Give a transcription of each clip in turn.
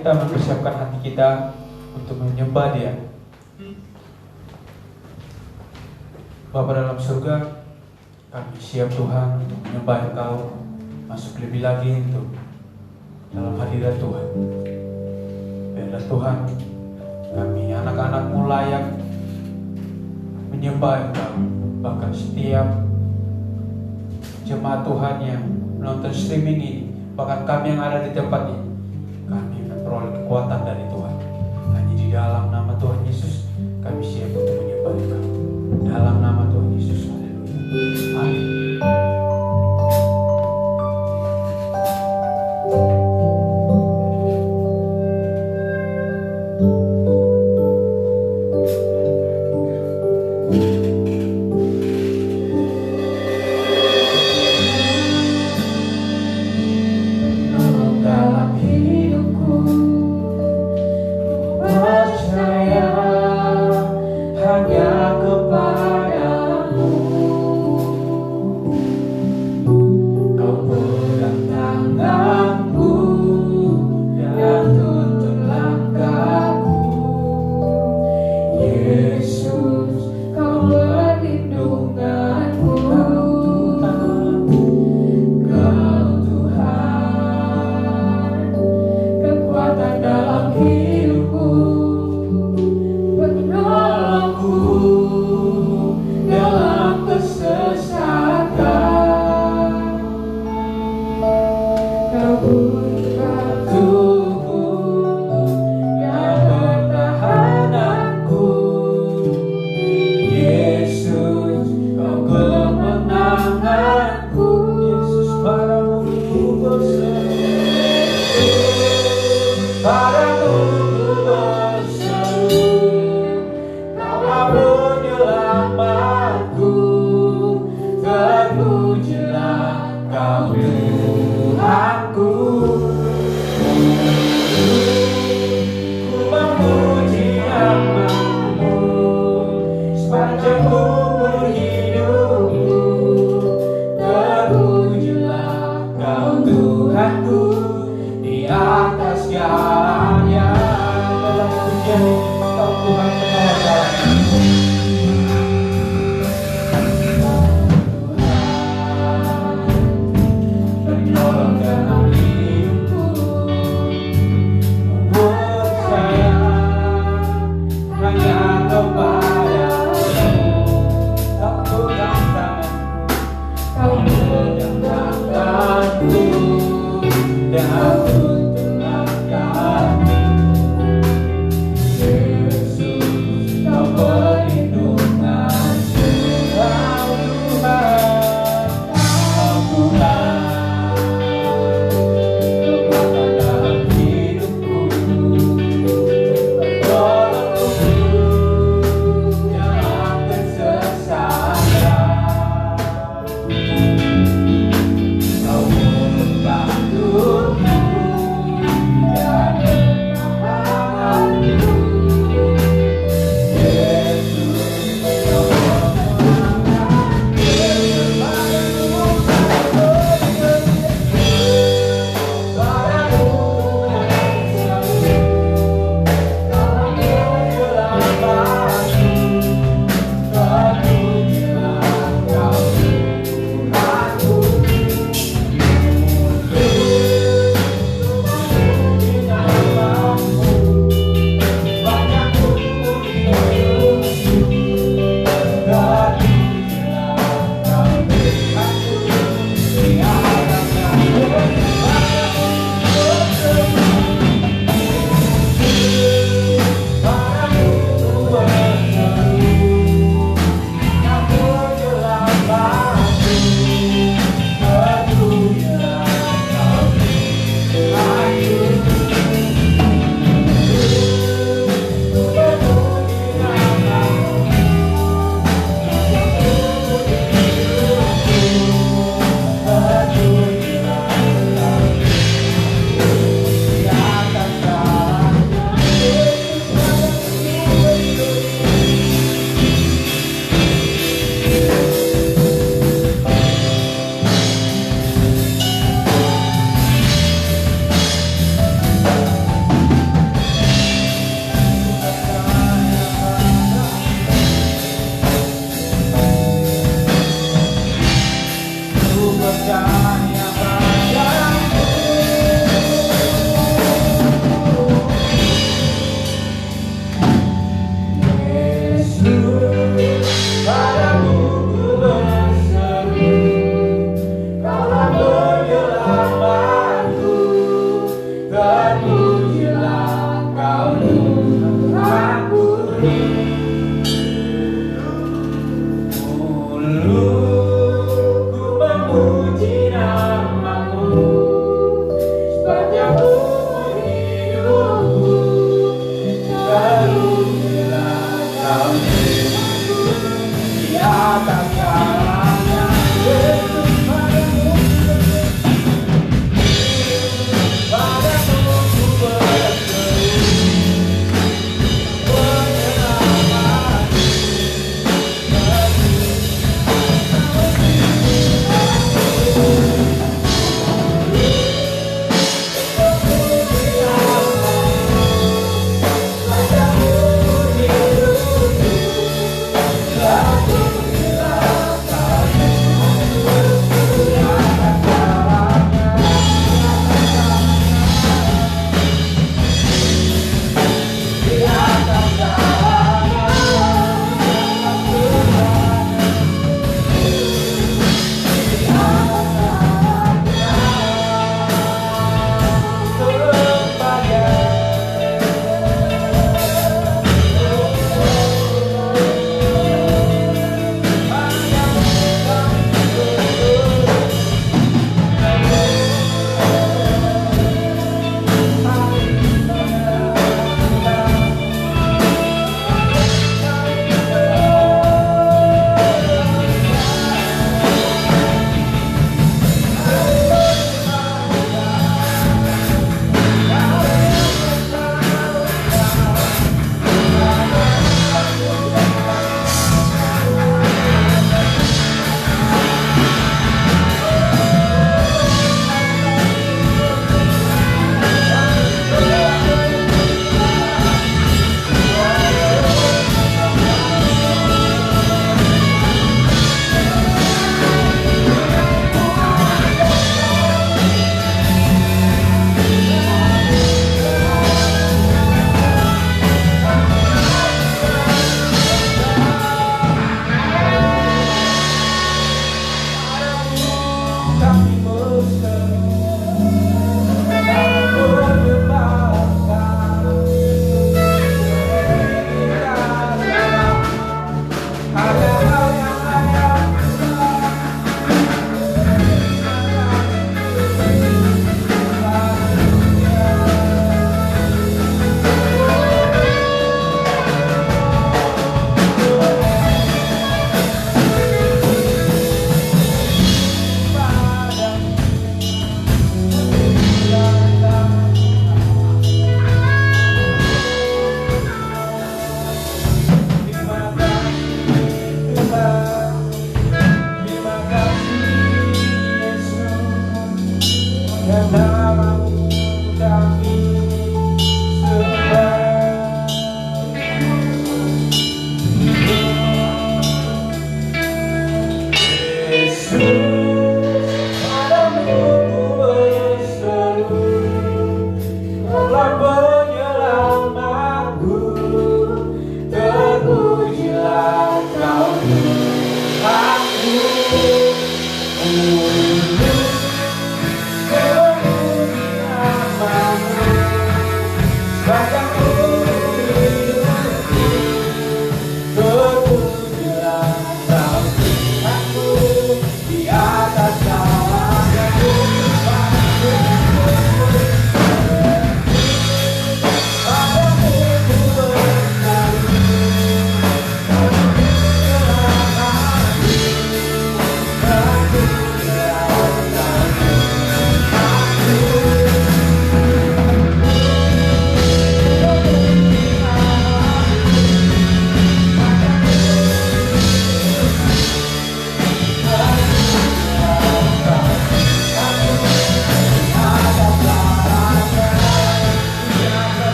kita mempersiapkan hati kita untuk menyembah Dia. Bapa dalam surga, kami siap Tuhan untuk menyembah Engkau, masuk lebih lagi untuk dalam hadirat Tuhan. Biarlah Tuhan, kami anak-anak-Mu layak menyembah Engkau. Bahkan setiap jemaat Tuhan yang menonton streaming ini, bahkan kami yang ada di tempat ini, kami memperoleh kekuatan dari Tuhan. Hanya di dalam nama Tuhan Yesus kami siap untuk menyembah Engkau. Dalam nama Tuhan Yesus, haleluya. Amin.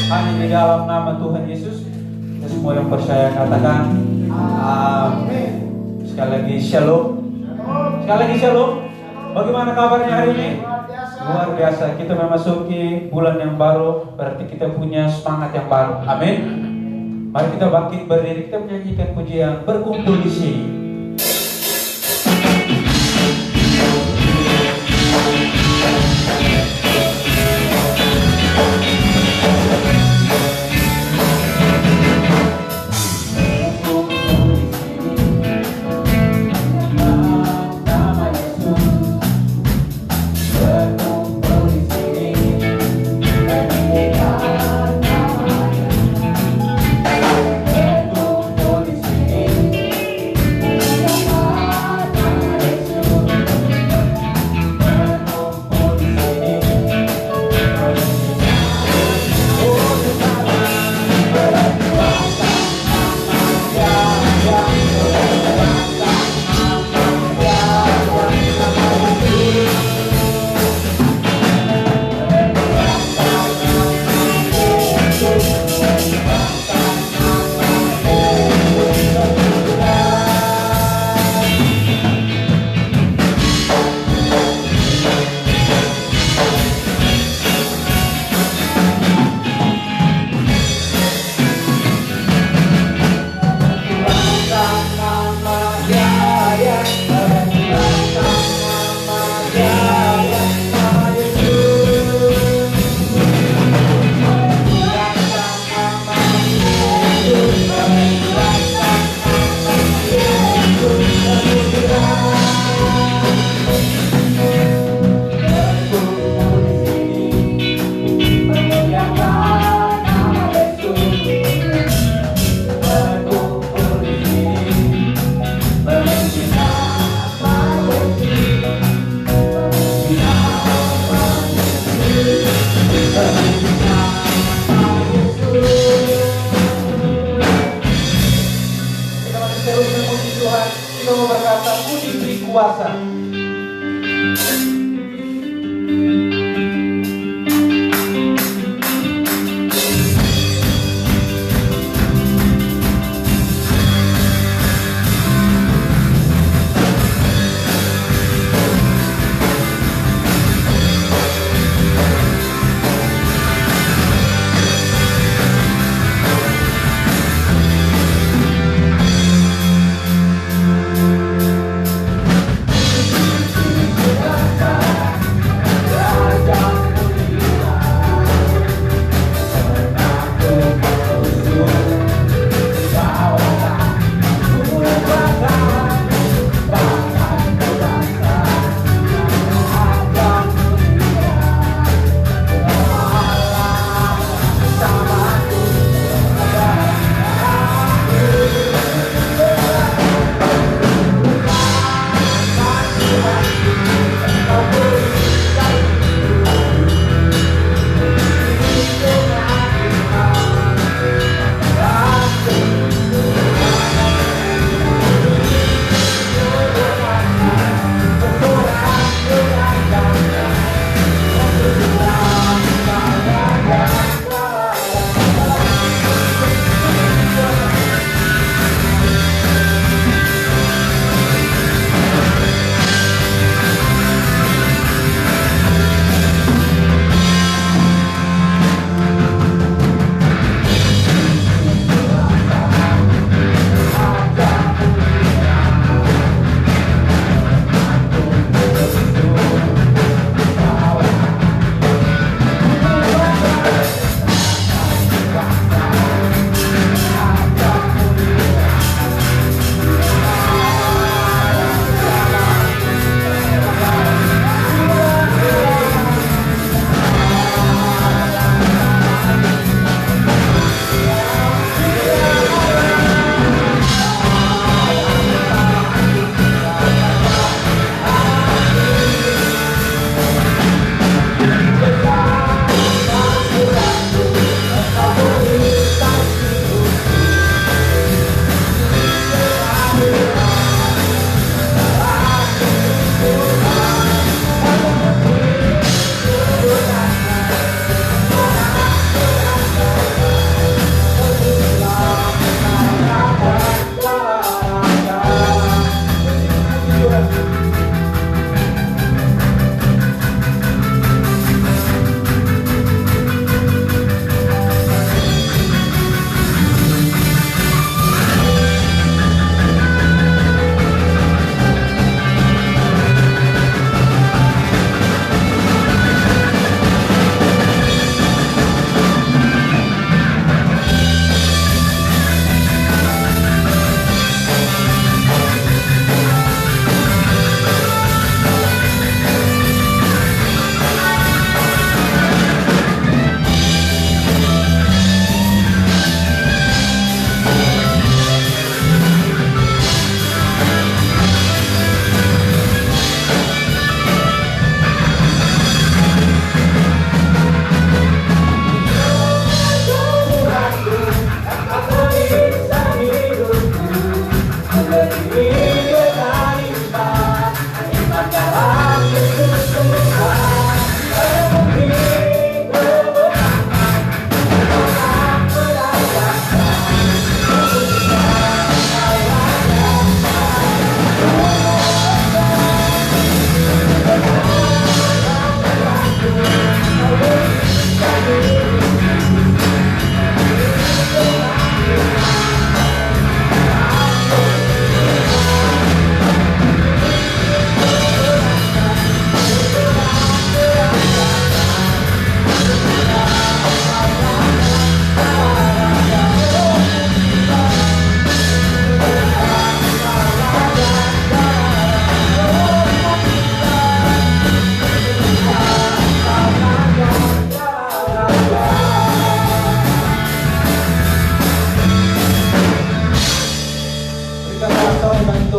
Hanya di dalam nama Tuhan Yesus kita semua yang percaya katakan amin. Sekali lagi shalom. Sekali lagi shalom. Bagaimana kabarnya hari ini? Luar biasa. Kita memasuki bulan yang baru, berarti kita punya semangat yang baru. Amin. Mari kita bangkit berdiri, kita menyanyikan pujian berkumpul di sini.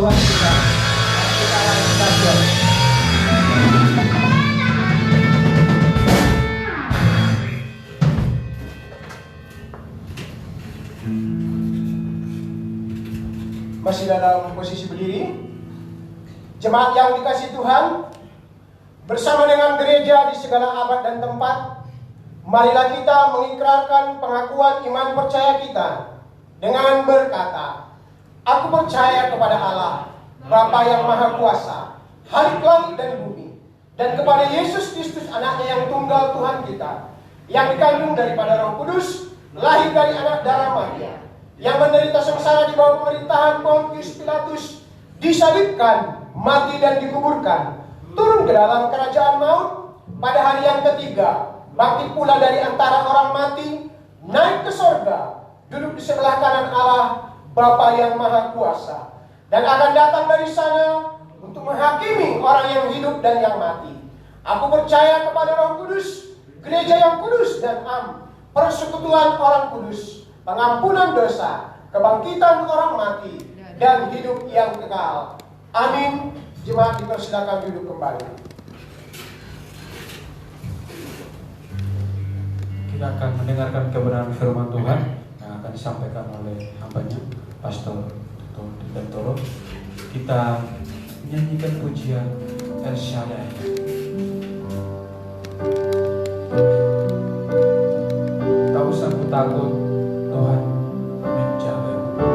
Tuhan kita. Kita akan belajar. Masih dalam posisi berdiri. Jemaat yang dikasihi Tuhan, bersama dengan gereja di segala abad dan tempat, marilah kita mengikrarkan pengakuan iman percaya kita dengan berkata, aku percaya kepada Allah, Bapa yang Maha Kuasa, Khalik langit dan bumi, dan kepada Yesus Kristus anaknya yang tunggal Tuhan kita, yang dikandung daripada Roh Kudus, lahir dari anak darah Maria, yang menderita sengsara di bawah pemerintahan Pontius Pilatus, disalibkan, mati dan dikuburkan, turun ke dalam kerajaan maut, pada hari yang ketiga, bangkit pula dari antara orang mati, naik ke sorga, duduk di sebelah kanan Allah, Bapa yang Maha Kuasa, dan akan datang dari sana untuk menghakimi orang yang hidup dan yang mati. Aku percaya kepada Roh Kudus, gereja yang kudus dan am, persekutuan orang kudus, pengampunan dosa, kebangkitan orang mati, dan hidup yang kekal. Amin. Jemaat dipersilakan duduk kembali. Kita akan mendengarkan kebenaran firman Tuhan yang akan disampaikan oleh hambanya, Pastor Toro. Kita menyanyikan pujian El Shaddai. Tak usah ku takut, Tuhan menjagaku.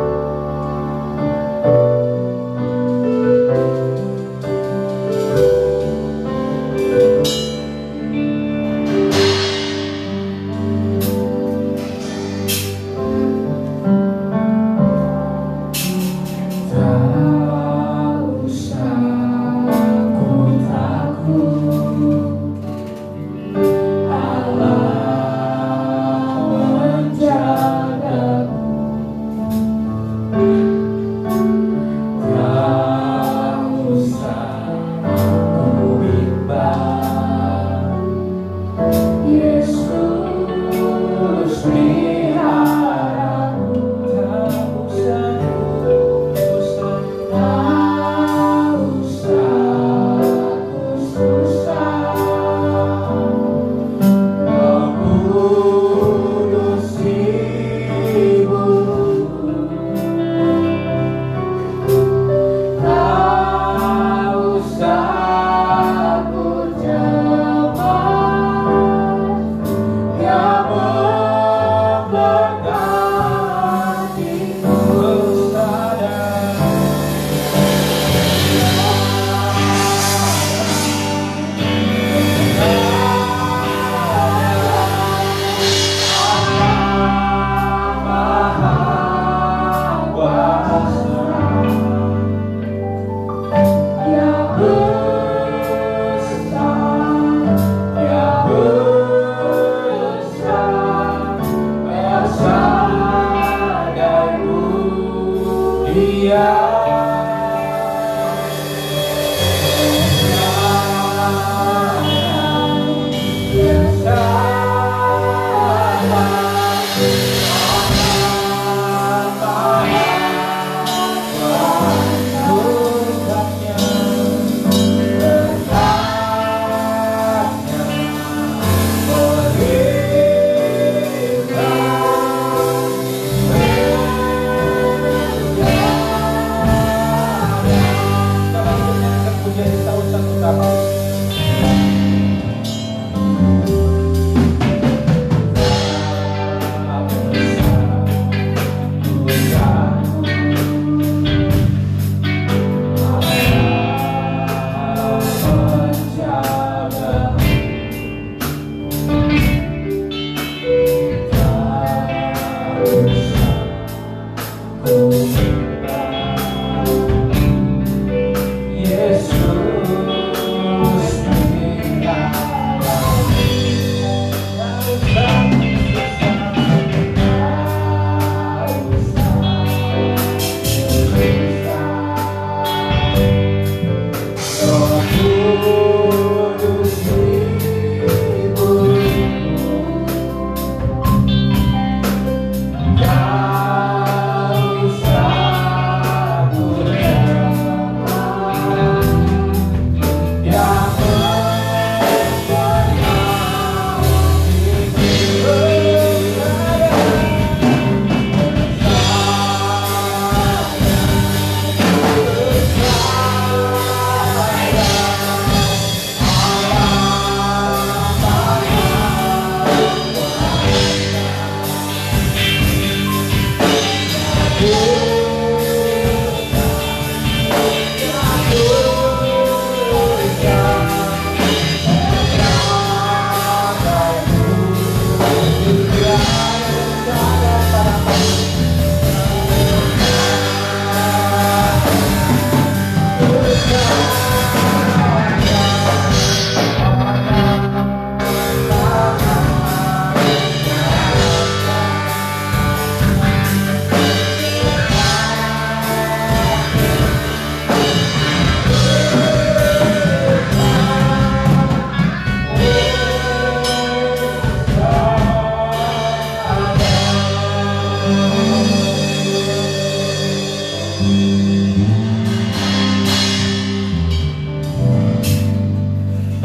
Allah menjaga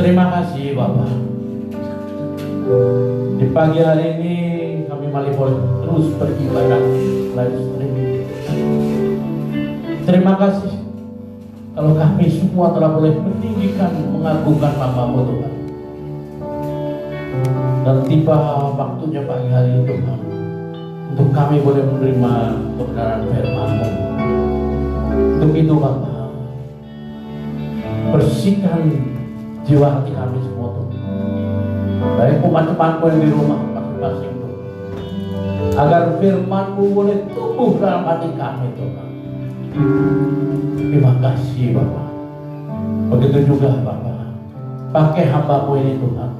Terima kasih Bapak. Di pagi hari ini kami masih boleh terus beribadah live streaming. Terima kasih kalau kami semua telah boleh meninggikan, mengagungkan nama-Mu Tuhan. Dan tiba waktunya pagi hari ini Tuhan, untuk kami boleh menerima kebenaran firman-Mu. Untuk itu Bapak, bersihkan jiwa hati kami semua Tuhan. Baik umat-umat-Mu yang di rumah masing-masing Tuhan, agar firman-Mu boleh tumbuh dalam hati kami Tuhan. Terima kasih Bapak. Begitu juga Bapak, pakai hamba-Mu ini Tuhan.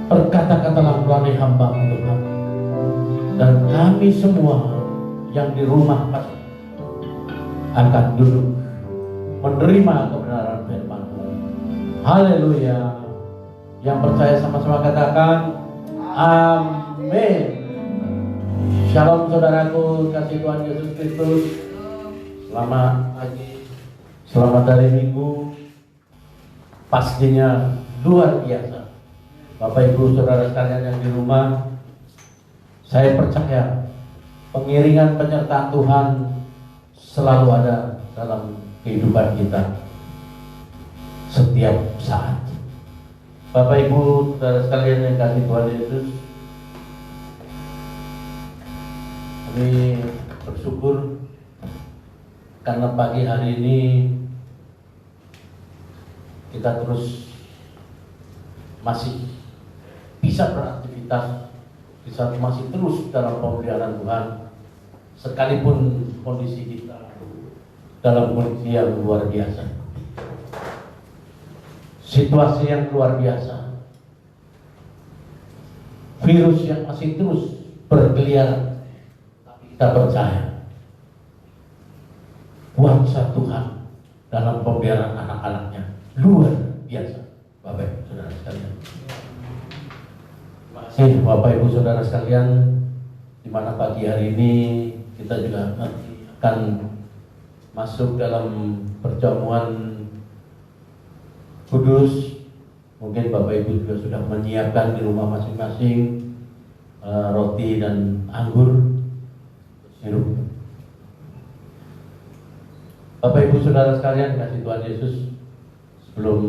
Berkata-katalah melalui hamba-Mu Tuhan. Dan kami semua yang di rumah akan duduk menerima kebenaran firman-Mu. Haleluya. Yang percaya sama-sama katakan amin. Shalom saudaraku, kasih Tuhan Yesus Kristus. Selamat pagi, selamat dari Minggu. Pastinya luar biasa. Bapak Ibu saudara sekalian yang di rumah, saya percaya pengiringan penyertaan Tuhan selalu ada dalam kehidupan kita setiap saat. Bapak Ibu saudara sekalian yang kasih Tuhan Yesus, kami bersyukur karena pagi hari ini kita terus masih bisa beraktivitas, masih terus dalam pemeliharaan Tuhan, sekalipun kondisi kita dalam kondisi yang luar biasa, situasi yang luar biasa, virus yang masih terus berkeliaran. Tapi kita percaya kuasa Tuhan dalam pemeliharaan anak-anaknya luar biasa. Bapak Ibu saudara sekalian, Bapak Ibu saudara sekalian, di mana pagi hari ini kita juga nanti akan masuk dalam perjamuan kudus. Mungkin Bapak Ibu juga sudah menyiapkan di rumah masing-masing roti dan anggur, sirup. Bapak Ibu saudara sekalian, kasih Tuhan Yesus, sebelum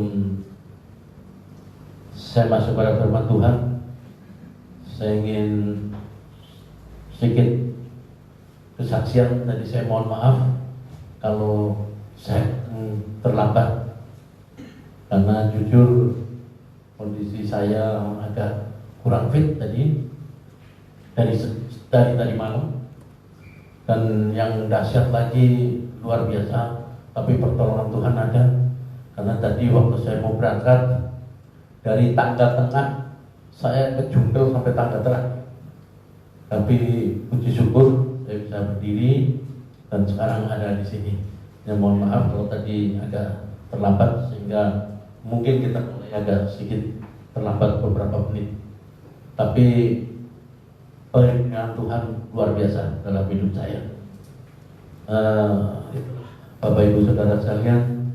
saya masuk pada firman Tuhan, saya ingin sedikit kesaksian. Tadi saya mohon maaf kalau saya terlambat, karena jujur kondisi saya agak kurang fit tadi dari malam, dan yang dahsyat lagi luar biasa, tapi pertolongan Tuhan ada. Karena tadi waktu saya mau berangkat dari tangga tengah, saya kejungkel sampai tangga terakhir, tapi puji syukur saya bisa berdiri dan sekarang ada di sini. Ya, mohon maaf kalau tadi agak terlambat, sehingga mungkin kita mulai agak sedikit terlambat beberapa menit. Tapi perlindungan Tuhan luar biasa dalam hidup saya. Bapak Ibu saudara sekalian,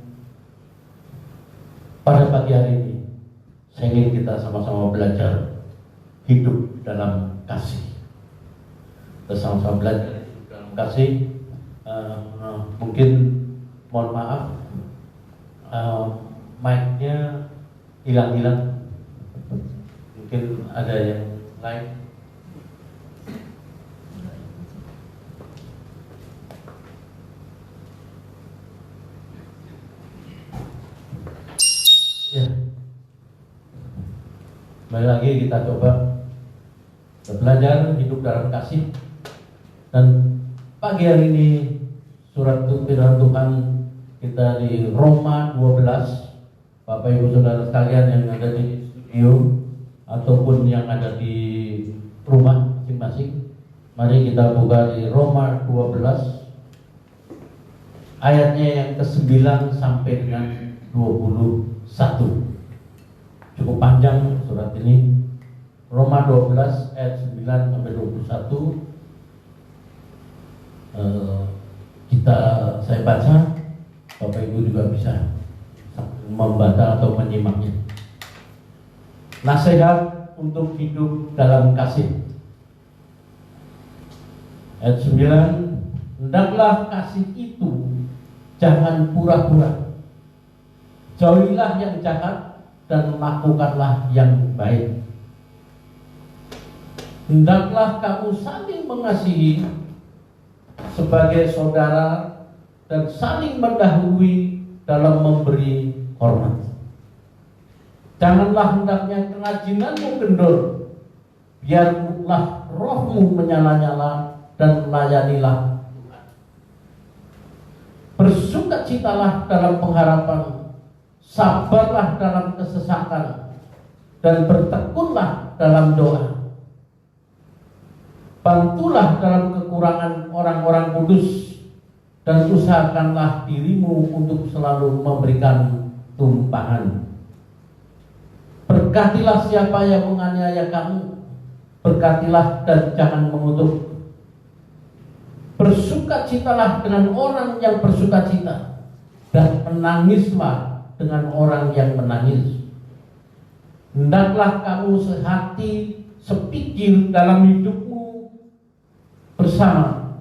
pada pagi hari ini saya ingin kita sama-sama belajar hidup dalam kasih. Kita sama-sama belajar hidup dalam kasih. Mungkin mohon maaf, mic-nya hilang-hilang. Mungkin ada yang lain. Ya, kembali lagi kita coba belajar hidup dalam kasih. Dan pagi hari ini surat firman Tuhan kita di Roma 12. Bapak Ibu saudara sekalian yang ada di studio ataupun yang ada di rumah masing-masing, mari kita buka di Roma 12 ayatnya yang ke-9 sampai dengan 21. Cukup panjang surat ini. Roma 12 ayat 9 sampai 21. Saya baca, Bapak Ibu juga bisa membaca atau menyimaknya. Nasihat untuk hidup dalam kasih. Ayat 9, hendaklah kasih itu jangan pura-pura. Jauhilah yang jahat dan lakukanlah yang baik. Hendaklah kamu saling mengasihi sebagai saudara dan saling mendahului dalam memberi hormat. Janganlah hendaknya kerajinanmu kendor, biarlah rohmu menyala-nyala dan layanilah Tuhan. Bersukacitalah dalam pengharapan, sabarlah dalam kesesakan, dan bertekunlah dalam doa. Bantulah dalam kekurangan orang-orang kudus, dan usahakanlah dirimu untuk selalu memberikan tumpahan. Berkatilah siapa yang menganiaya kamu, berkatilah dan jangan mengutuk. Bersukacitalah dengan orang yang bersukacita, dan menangislah dengan orang yang menangis. Hendaklah kamu sehati, sepikir dalam hidupmu bersama.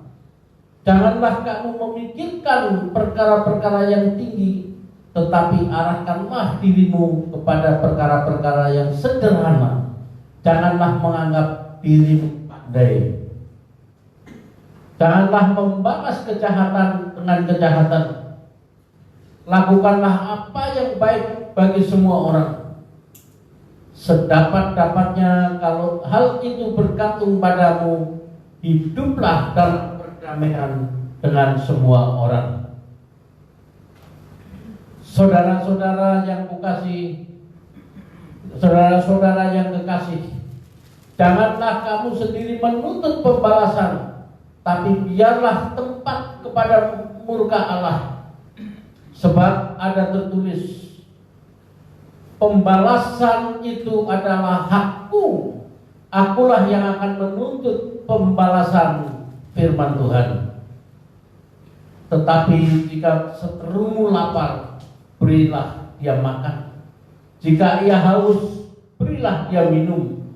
Janganlah kamu memikirkan perkara-perkara yang tinggi, tetapi arahkanlah dirimu kepada perkara-perkara yang sederhana. Janganlah menganggap dirimu pandai. Janganlah membalas kejahatan dengan kejahatan. Lakukanlah apa yang baik bagi semua orang. Sedapat-dapatnya kalau hal itu bergantung padamu, hiduplah dalam perdamaian dengan semua orang. Saudara-saudara yang kukasihi, saudara-saudara yang kekasih, janganlah kamu sendiri menuntut pembalasan, tapi biarlah tempat kepada murka Allah. Sebab ada tertulis, pembalasan itu adalah hakku, akulah yang akan menuntut pembalasan, firman Tuhan. Tetapi jika seterumu lapar, berilah dia makan. Jika ia haus, berilah dia minum.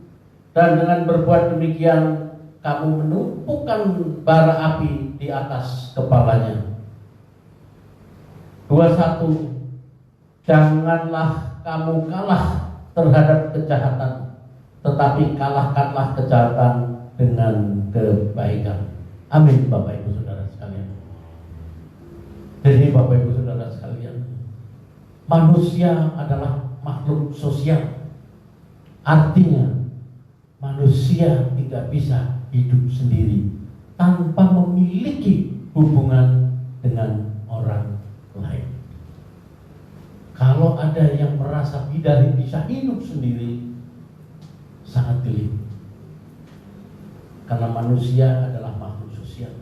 Dan dengan berbuat demikian, kamu menumpukan bara api di atas kepalanya. 21. Janganlah kamu kalah terhadap kejahatan, tetapi kalahkanlah kejahatan dengan kebaikan. Amin, Bapak Ibu Saudara sekalian. Jadi Bapak Ibu Saudara sekalian, manusia adalah makhluk sosial. Artinya manusia tidak bisa hidup sendiri tanpa memiliki hubungan dengan orang lain. Kalau ada yang merasa tidak bisa hidup sendiri, sangat keliru. Karena manusia adalah makhluk sosial.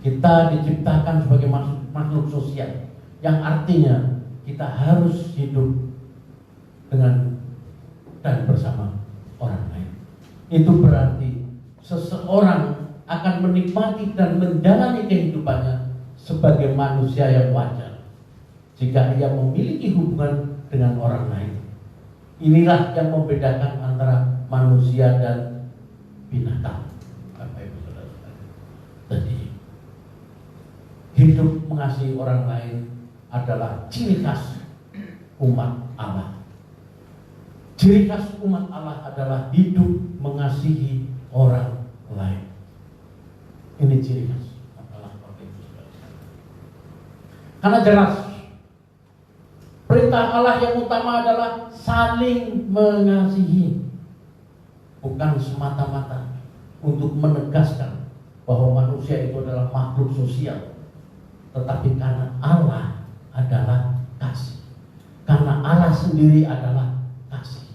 Kita diciptakan sebagai makhluk sosial, yang artinya kita harus hidup dengan dan bersama orang lain. Itu berarti seseorang akan menikmati dan menjalani kehidupannya sebagai manusia yang wajar jika ia memiliki hubungan dengan orang lain. Inilah yang membedakan antara manusia dan binatang. Bapak Ibu Saudara. Jadi hidup mengasihi orang lain adalah ciri khas umat Allah. Ciri khas umat Allah adalah hidup mengasihi orang lain. Ini ciri khas Allah, Bapak Ibu Saudara. Karena jelas perintah Allah yang utama adalah saling mengasihi, bukan semata-mata untuk menegaskan bahwa manusia itu adalah makhluk sosial, tetapi karena Allah adalah kasih, karena Allah sendiri adalah kasih.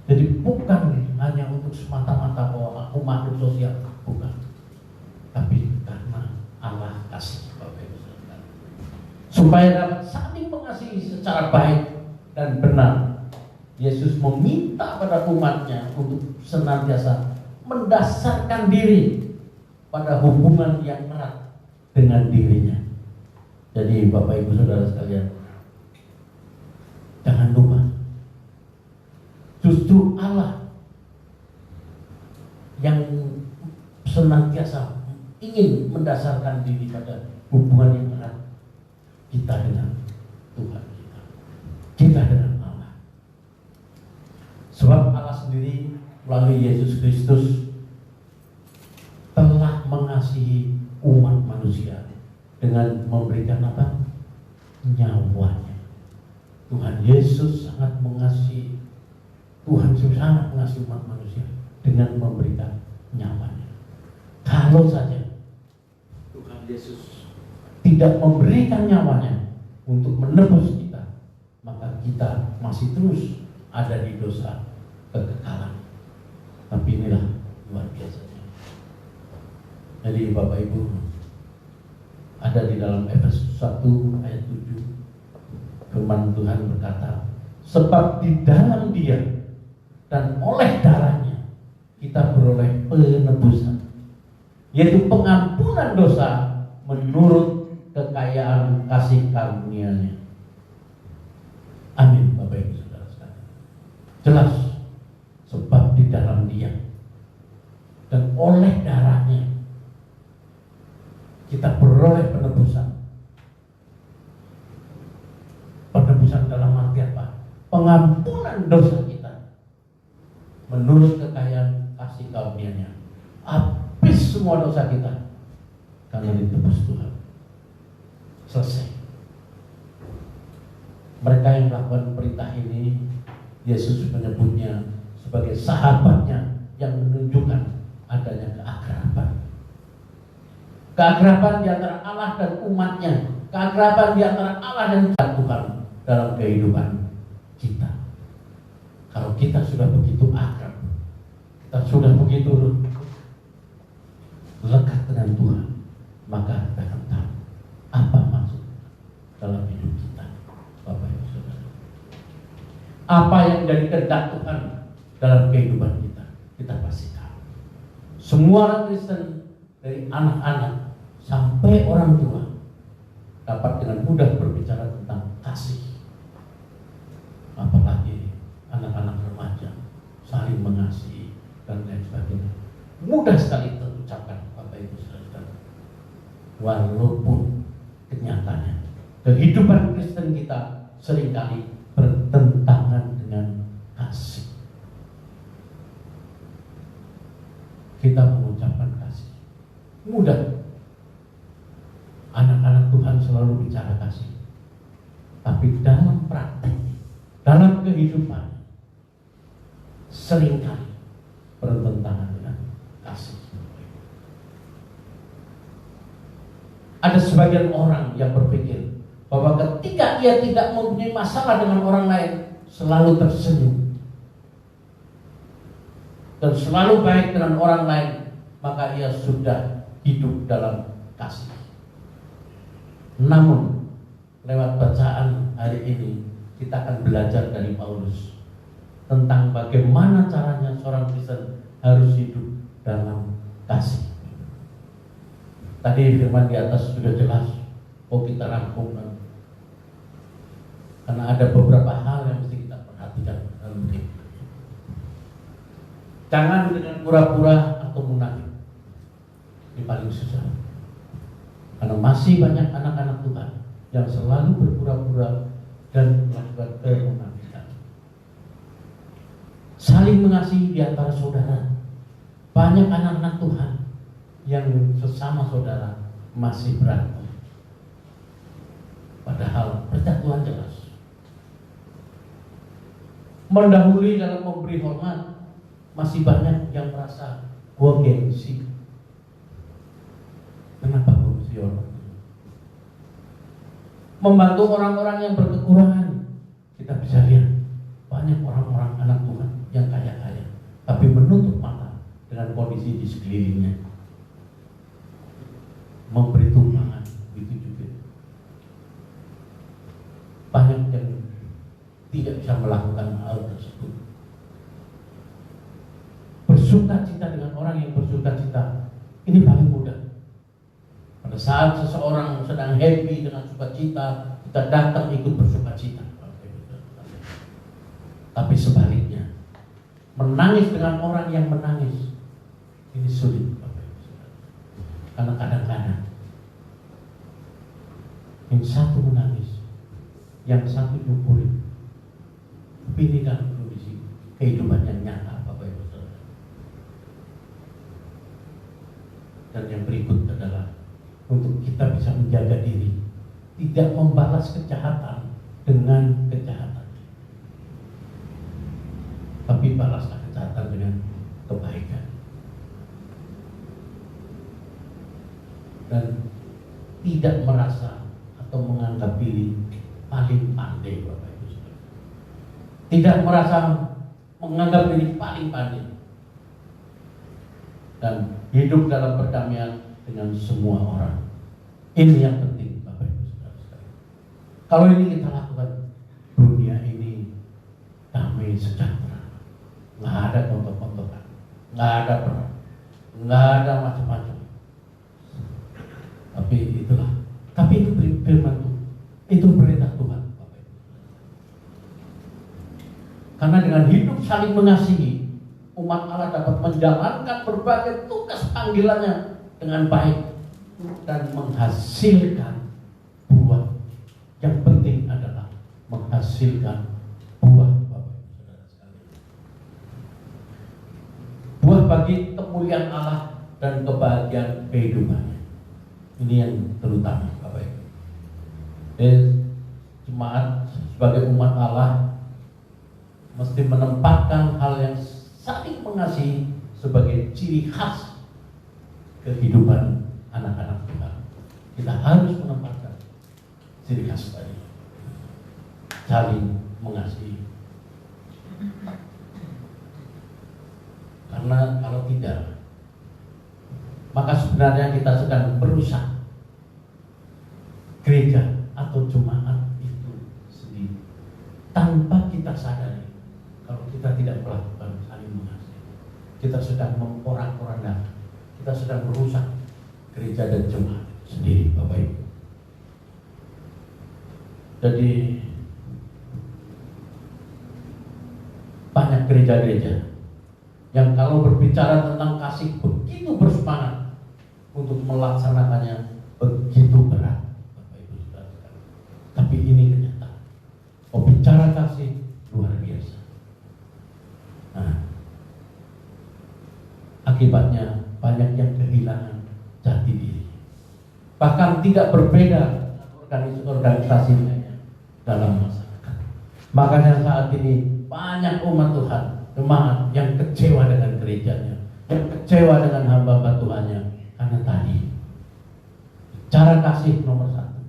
Jadi bukan hanya untuk semata-mata bahwa aku makhluk sosial, bukan, tapi karena Allah kasih, Bapak Ibu Saudara, supaya dapat saling mengasihi secara baik dan benar. Yesus meminta pada umatnya untuk senantiasa mendasarkan diri pada hubungan yang erat dengan dirinya. Jadi Bapak Ibu Saudara sekalian, jangan lupa, justru Allah yang senantiasa ingin mendasarkan diri pada hubungan yang erat kita dengan Tuhan kita dengan Allah. Sebab Allah sendiri melalui Yesus Kristus telah mengasihi umat manusia dengan memberikan apa? Nyawanya. Tuhan Yesus sangat mengasihi, Tuhan sangat mengasihi umat manusia dengan memberikan nyawanya. Kalau saja Tuhan Yesus tidak memberikan nyawanya untuk menebus kita, maka kita masih terus ada di dosa kekekalan. Tapi inilah luar biasanya. Jadi Bapak Ibu, ada di dalam Efesus 1 ayat 7, firman Tuhan berkata, sebab di dalam Dia dan oleh darahnya kita beroleh penebusan, yaitu pengampunan dosa menurut kekayaan kasih karunia-Nya. Amin, Bapak Ibu Saudara sekalian. Jelas, sebab di dalam Dia dan oleh darahnya kita beroleh penebusan. Penebusan dalam arti apa? Pengampunan dosa kita menurut kekayaan kasih karunia-Nya. Habis semua dosa kita karena ditebus Tuhan. Selesai. Mereka yang melakukan perintah ini, Yesus menyebutnya sebagai sahabatnya yang menunjukkan adanya keakraban. Keakraban di antara Allah dan umatnya, keakraban di antara Allah dan Tuhan dalam kehidupan kita. Kalau kita sudah begitu akrab, kita sudah begitu lekat dengan Tuhan, maka kita akan tahu apa maksud dalam hidup kita, Bapak Ibu Saudara. Apa yang menjadi kehendak Tuhan dalam kehidupan kita, kita pasti tahu. Semua orang Kristen, dari anak-anak sampai orang tua, dapat dengan mudah berbicara tentang kasih. Apalagi anak-anak remaja saling mengasihi dan lain sebagainya. Mudah sekali terucapkan, Bapak Ibu Saudara. Walaupun kenyataannya kehidupan Kristen kita seringkali bertentangan dengan kasih. Kita mengucapkan kasih mudah. Anak-anak Tuhan selalu bicara kasih, tapi dalam praktek, dalam kehidupan seringkali bertentangan dengan kasih. Ada sebagian orang yang berpikir bahwa ketika ia tidak mempunyai masalah dengan orang lain, selalu tersenyum dan selalu baik dengan orang lain, maka ia sudah hidup dalam kasih. Namun lewat bacaan hari ini kita akan belajar dari Paulus tentang bagaimana caranya seorang Kristen harus hidup dalam kasih. Tadi firman di atas sudah jelas, kita rangkum, karena ada beberapa hal yang mesti kita perhatikan dalam hidup. Jangan dengan pura-pura atau munafik. Ini paling susah. Karena masih banyak anak-anak Tuhan yang selalu berpura-pura dan melakukan kemunafikan. Saling mengasihi di antara saudara. Banyak anak-anak Tuhan yang sesama saudara masih berantem. Padahal perintah Tuhan jelas. Mendahului dalam memberi hormat, masih banyak yang merasa gua gengsi. Kenapa gua mesti hormat? Membantu orang-orang yang berkekurangan, kita bisa lihat banyak orang-orang anak Tuhan yang kaya-kaya, tapi menutup mata dengan kondisi di sekelilingnya. Memberi tumpangan, begitu juga. Banyak yang tidak bisa melakukan hal tersebut. Bersuka cita dengan orang yang bersuka cita, ini paling mudah. Pada saat seseorang sedang happy dengan sukacita, kita datang ikut bersuka cita. Tapi sebaliknya, menangis dengan orang yang menangis ini sulit, Bapak Ibu Saudara. Karena kadang-kadang yang satu menangis, yang satu nyukurin. Tapi ini kan kondisi kehidupan yang nyata, Bapak Ibu Saudara. Dan yang berikut adalah untuk kita bisa menjaga diri, tidak membalas kejahatan dengan kejahatan, tapi balaslah kejahatan dengan kebaikan. Dan tidak merasa atau menganggap diri paling pandai, Bapak Ibu Saudara. Tidak merasa menganggap diri paling pandai. Dan hidup dalam perdamaian dengan semua orang. Ini yang penting, Bapak Ibu Saudara. Kalau ini kita lakukan, dunia ini damai sejahtera. Nggak ada kontok-kontokan, nggak ada perang, nggak ada macam-macam. Tapi itulah. Tapi itu firman Tuhan. Itu perintah Tuhan, Bapak Ibu. Karena dengan hidup saling mengasihi, umat Allah dapat menjalankan berbagai tugas panggilannya dengan baik dan menghasilkan buah. Yang penting adalah menghasilkan buah, Bapak Ibu Saudara sekalian. Buah bagi kemuliaan Allah dan kebahagiaan kehidupannya. Ini yang terutama, Bapak Ibu. Jemaat sebagai umat Allah mesti menempatkan hal yang saling mengasihi sebagai ciri khas kehidupan anak-anak Tuhan. Kita harus menempatkan ciri khas tadi, saling mengasihi. Karena kalau tidak, maka sebenarnya kita sedang merusak gereja atau jemaat itu sendiri tanpa kita sadari. Kalau kita tidak melakukan saling mengasihi, kita sedang memporak-porandakan, kita sedang merusak gereja dan jemaat sendiri, Bapak Ibu. Jadi banyak gereja-gereja yang kalau berbicara tentang kasih begitu bersemangat, untuk melaksanakannya begitu berat, Bapak Ibu Saudara. Tapi ini kenyataan. Bicara kasih luar biasa. Nah, akibatnya banyak yang kehilangan jati diri. Bahkan tidak berbeda organisasi lainnya dalam masyarakat. Makanya saat ini banyak umat Tuhan, jemaat yang kecewa dengan gerejanya, yang kecewa dengan hamba-hamba Tuhannya. Karena tadi cara kasih nomor satu,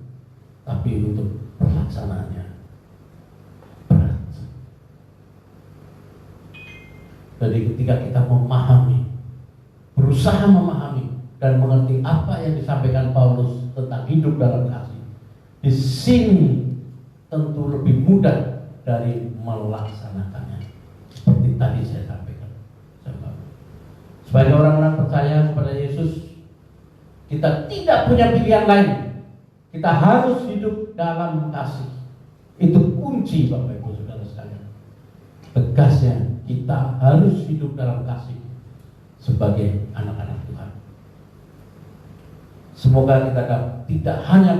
tapi untuk pelaksanaannya berat. Jadi ketika kita memahami, berusaha memahami dan mengerti apa yang disampaikan Paulus tentang hidup dalam kasih, di sini tentu lebih mudah dari melaksanakannya. Seperti tadi saya sampaikan. Sebagai orang-orang percaya kepada Yesus, kita tidak punya pilihan lain. Kita harus hidup dalam kasih. Itu kunci, Bapak Ibu Saudara sekalian. Tegasnya, kita harus hidup dalam kasih sebagai anak-anak Tuhan. Semoga kita tidak hanya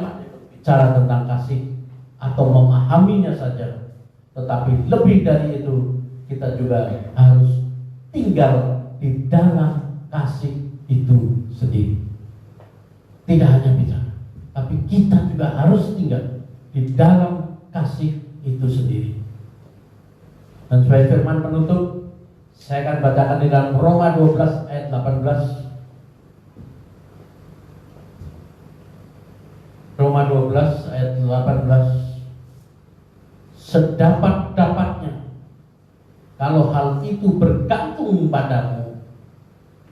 bicara tentang kasih atau memahaminya saja, tetapi lebih dari itu kita juga harus tinggal di dalam kasih itu sendiri. Tidak hanya bicara, tapi kita juga harus tinggal di dalam kasih itu sendiri. Dan sebagai firman penutup, saya akan bacakan di dalam Roma 12 ayat 18. Roma 12 ayat 18. Sedapat-dapatnya, kalau hal itu bergantung padamu,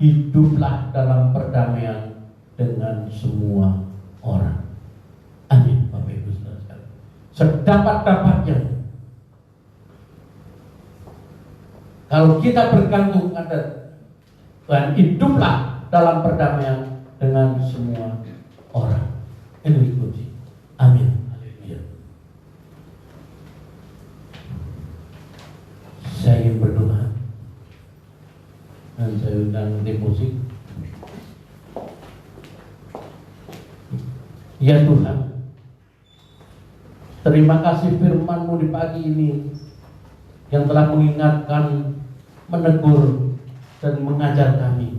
hiduplah dalam perdamaian dengan semua orang. Amin, Bapak Ibu Saudara sekalian. Sedapat-dapatnya, kalau kita bergantung pada Tuhan, hiduplah dalam perdamaian dengan semua orang. Ini kunci. Amin. Haleluya. saya ingin berdoa. Dan saya undang tim musik. Ya Tuhan, terima kasih firman-Mu di pagi ini yang telah mengingatkan, menegur, dan mengajar kami.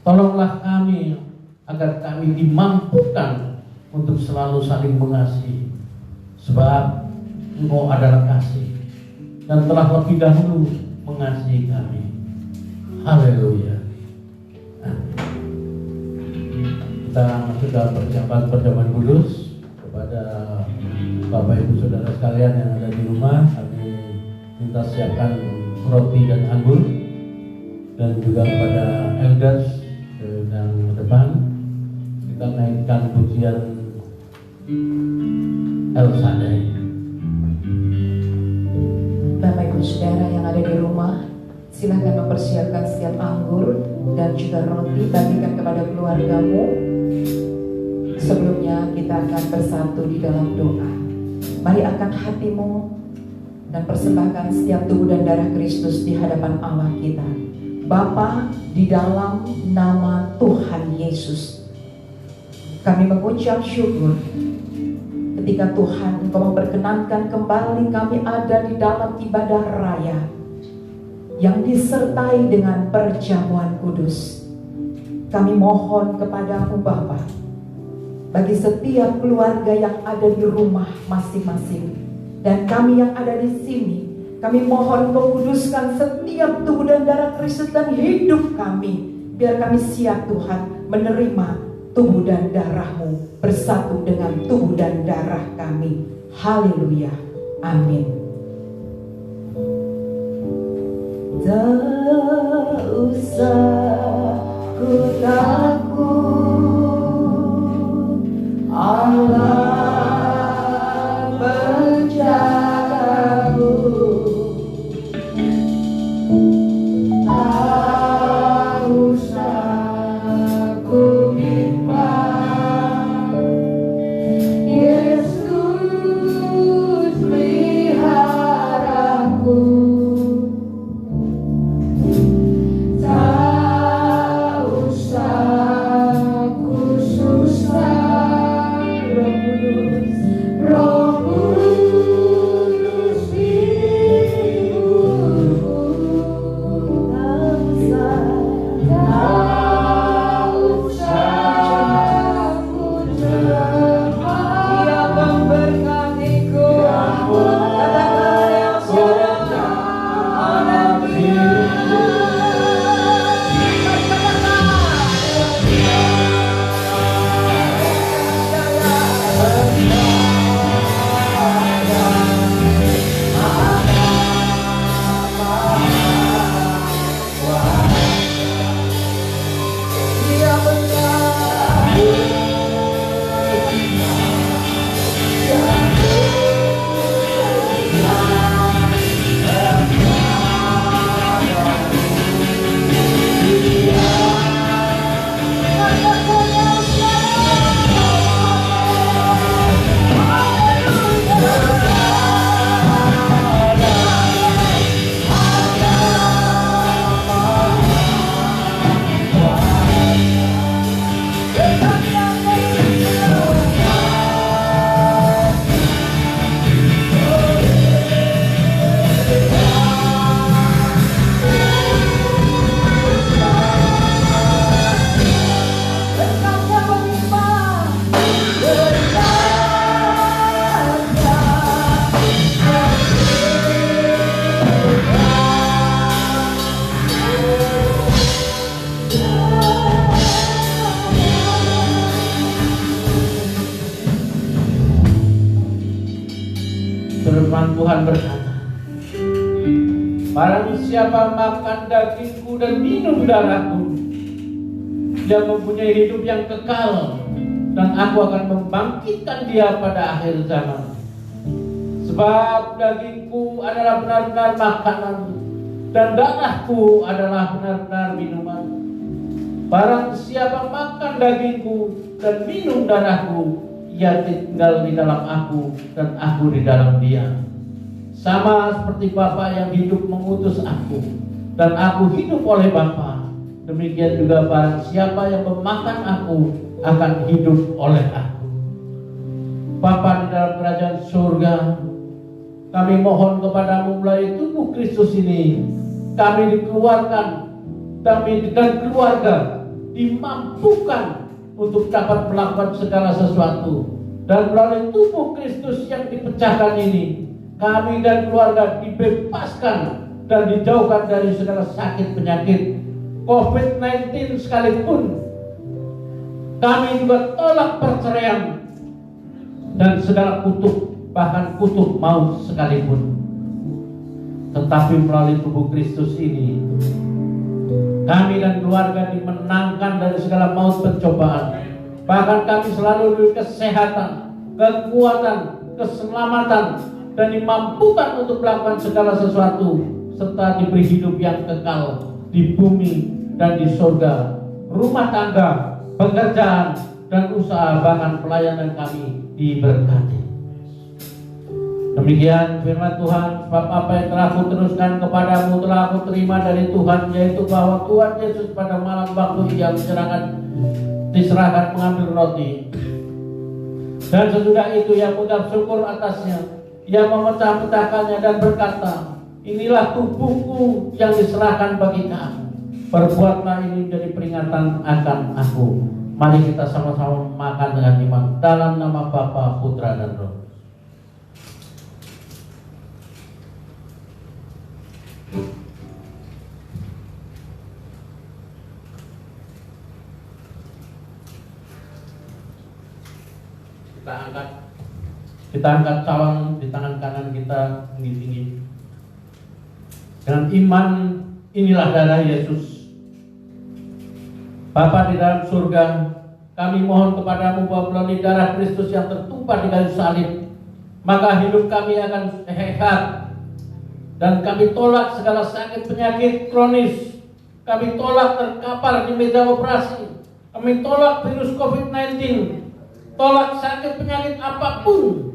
Tolonglah kami agar kami dimampukan untuk selalu saling mengasihi, sebab Engkau adalah kasih dan telah lebih dahulu mengasihi kami. Haleluya. Amin. Kita masuk dalam perjamuan kudus. Kepada Bapak Ibu Saudara sekalian yang ada di rumah, kami minta siapkan roti dan anggur, dan juga kepada elders yang depan kita naikkan pujian El Shaddai. Bapak Ibu Saudara yang ada di rumah, silahkan mempersiapkan setiap anggur dan juga roti, bagikan kepada keluargamu. Sebelumnya kita akan bersatu di dalam doa. Mari angkat hatimu dan persembahkan setiap tubuh dan darah Kristus di hadapan Allah kita. Bapa, di dalam nama Tuhan Yesus, kami mengucap syukur ketika Tuhan Engkau memperkenankan kembali kami ada di dalam ibadah raya yang disertai dengan perjamuan kudus. Kami mohon kepadamu Bapa, bagi setiap keluarga yang ada di rumah masing-masing dan kami yang ada di sini, kami mohon Engkau kuduskan setiap tubuh dan darah Kristus dan hidup kami, biar kami siap Tuhan menerima tubuh dan darah-Mu bersatu dengan tubuh dan darah kami. Haleluya. Amin. Tak usah ku takut, Allah menjagaku. Tak usah ku bimbang, Yesus peliharaku. Tak usah ku susah, Roh Kudus hiburku. Tak usah ku cemas, Dia memberkatiku. Katakan yang saudara, Dia benar. Firman Tuhan berkata, barang siapa makan dagingku dan minum darahku, dia mempunyai hidup yang kekal, dan aku akan membangkitkan dia pada akhir zaman. Sebab dagingku adalah benar-benar makanan, dan darahku adalah benar-benar minuman. Barang siapa makan dagingku dan minum darahku, ia tinggal di dalam aku dan aku di dalam dia. sama seperti Bapa yang hidup mengutus aku, dan aku hidup oleh Bapa. Demikian juga barang siapa yang memakan aku akan hidup oleh aku. Bapa di dalam kerajaan surga, kami mohon kepadamu melalui tubuh Kristus ini, kami dikeluarkan, kami dan keluarga dimampukan untuk dapat melakukan segala sesuatu. Dan melalui tubuh Kristus yang dipecahkan ini, kami dan keluarga dibebaskan dan dijauhkan dari segala sakit penyakit COVID-19 sekalipun. Kami juga tolak perceraian dan segala kutuk, bahkan kutuk maut sekalipun. Tetapi melalui tubuh Kristus ini, kami dan keluarga dimenangkan dari segala maut pencobaan. Bahkan kami selalu diberi kesehatan, kekuatan, keselamatan, dan dimampukan untuk melakukan segala sesuatu, serta diberi hidup yang kekal di bumi dan di surga. Rumah tangga, pekerjaan, dan usaha, bahkan pelayanan kami diberkati. Demikian firman Tuhan. Sebab apa yang telah aku teruskan kepadamu telah aku terima dari Tuhan, yaitu bahwa Tuhan Yesus pada malam waktu Ia diserahkan mengambil roti, dan sesudah itu Ia mengucap syukur atasnya, Ia memecah-pecahkannya dan berkata, inilah tubuhku yang diserahkan bagi kamu. Perbuatlah ini menjadi peringatan akan aku. Mari kita sama-sama makan dengan iman dalam nama Bapa, Putra, dan Roh. Kita angkat cawan di tangan kanan kita tinggi-tinggi. Dengan iman, inilah darah Yesus. Bapa di dalam surga, kami mohon kepadamu bahwa melalui darah Kristus yang tertumpah di kayu salib, maka hidup kami akan sehat, dan kami tolak segala sakit penyakit kronis. Kami tolak terkapar di meja operasi. Kami tolak virus COVID-19, tolak sakit penyakit apapun,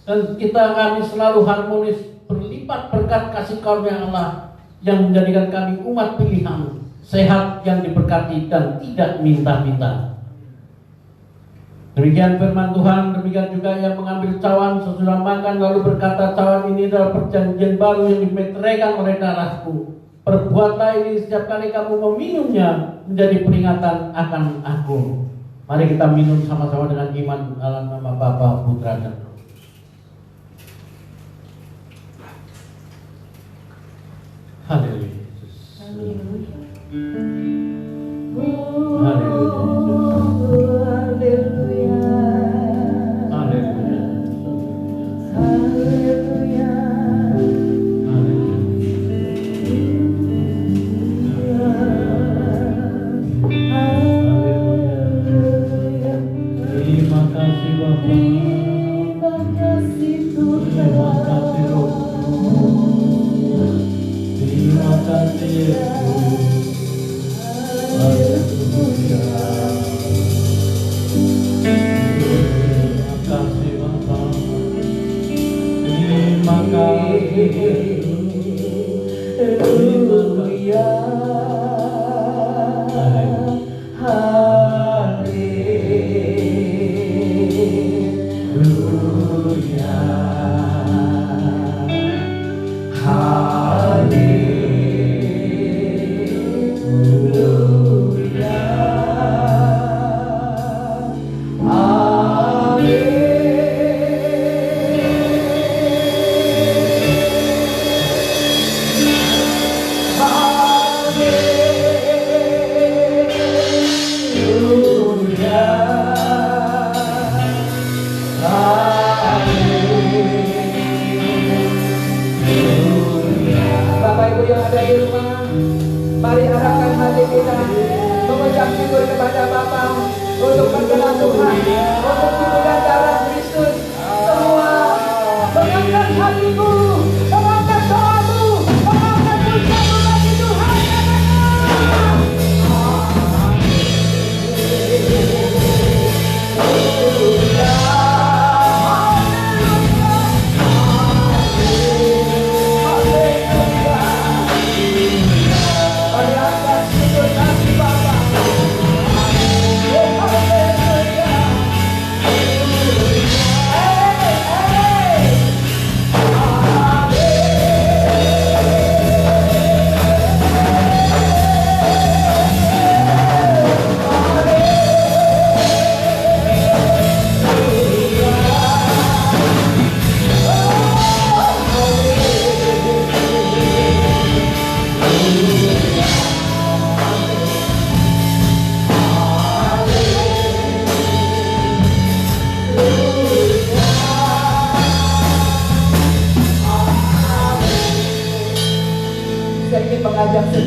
dan kami selalu harmonis, berlipat berkat kasih karunia Allah yang menjadikan kami umat pilihan, sehat yang diberkati dan tidak minta-minta. Demikian firman Tuhan. Demikian juga yang mengambil cawan sesudah makan lalu berkata, cawan ini adalah perjanjian baru yang dimeteraikan oleh darahku. Perbuatlah ini setiap kali kamu meminumnya menjadi peringatan akan aku. Mari kita minum sama-sama dengan iman dalam nama Bapa, Putra, dan Roh. Haleluya. Haleluya.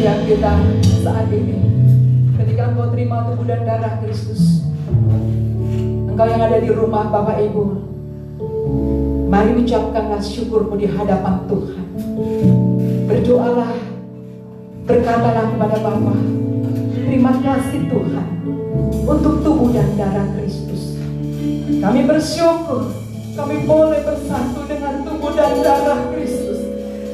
setiap kita saat ini, ketika engkau terima tubuh dan darah Kristus, engkau yang ada di rumah Bapak Ibu, mari ucapkanlah syukurmu di hadapan Tuhan. Berdoalah, berkatalah kepada Bapa, terima kasih Tuhan untuk tubuh dan darah Kristus. Kami bersyukur kami boleh bersatu dengan tubuh dan darah Kristus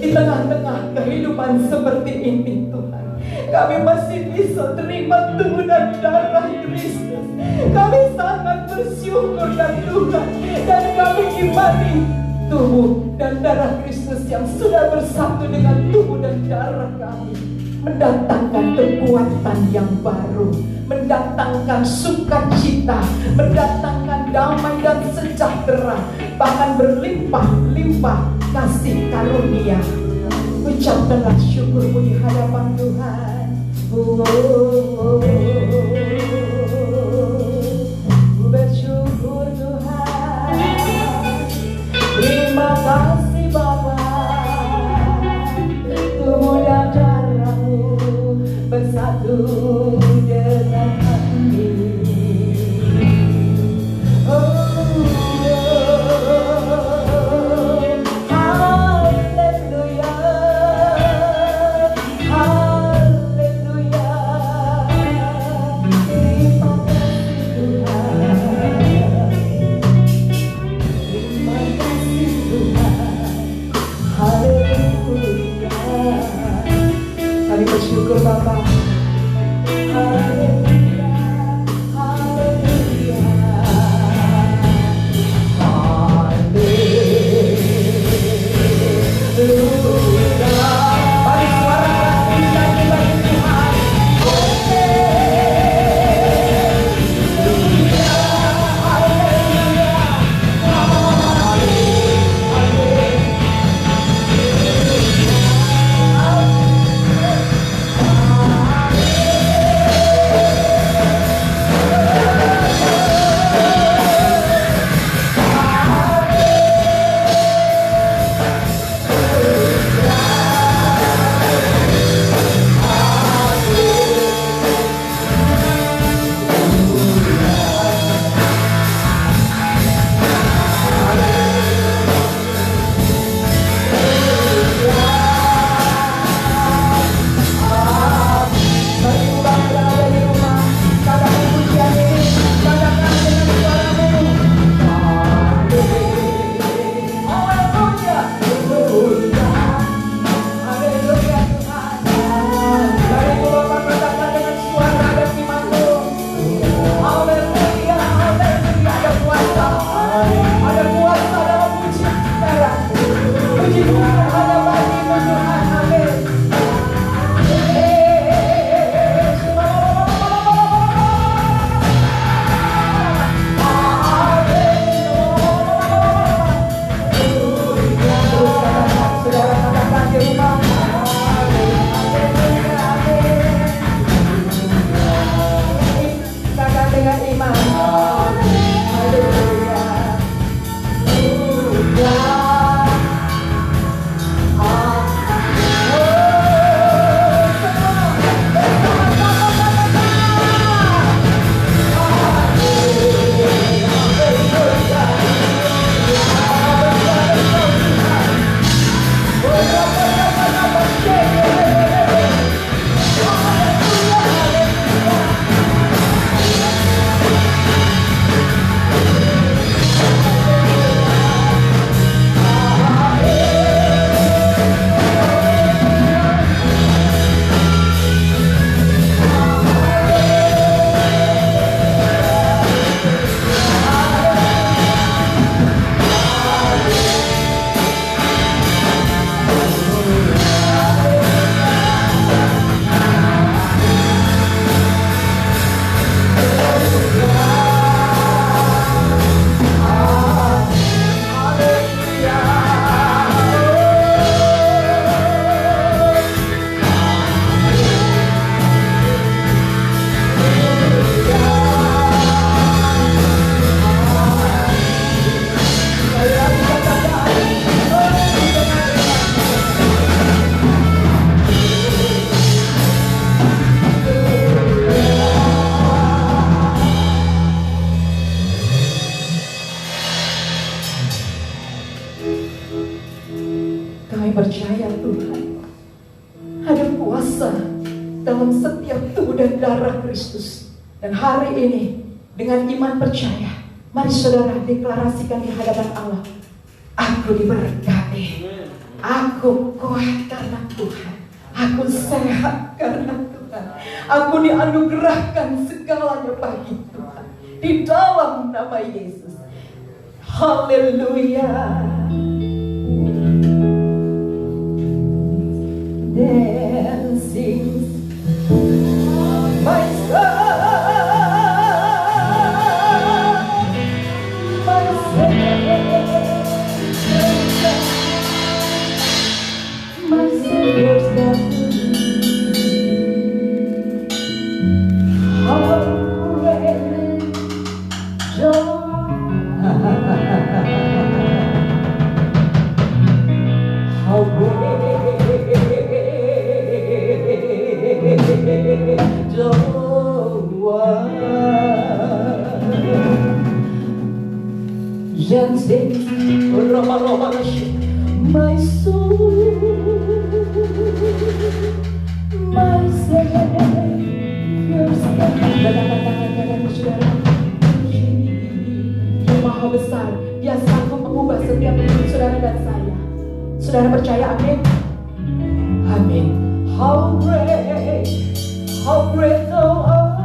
di tengah-tengah kehidupan seperti ini Tuhan. Kami masih bisa terima tubuh dan darah Kristus. Kami sangat bersyukur dan Tuhan, dan kami imani tubuh dan darah Kristus yang sudah bersatu dengan tubuh dan darah kami mendatangkan kekuatan yang baru, mendatangkan sukacita, mendatangkan damai dan sejahtera, bahkan berlimpah-limpah kasih karunia. Ucapkanlah syukurmu di hadapan Tuhan. Bersyukur Tuhan. Terima kasih Bapa. Tubuh dan darahmu bersatu dengan kami. Haleluya, haleluya. Terima kasih Tuhan. Terima kasih Tuhan. Haleluya. Kami bersyukur Bapa. Haleluya, haleluya, haleluya. Mari suarakan nyanyi bagi Tuhan. Haleluya, dalam setiap tubuh dan darah Kristus. Dan hari ini dengan iman percaya, mari saudara deklarasikan di hadapan Allah, aku diberkati, aku kuat karena Tuhan, aku sehat karena Tuhan, aku dianugerahkan segalanya bagi Tuhan di dalam nama Yesus. Haleluya. Dancing my Savior's my soul, my Savior's Dia Maha besar, Dia sanggup mengubah setiap hidup saudara dan saya. Saudara percaya, amin? Amin. How great thou art.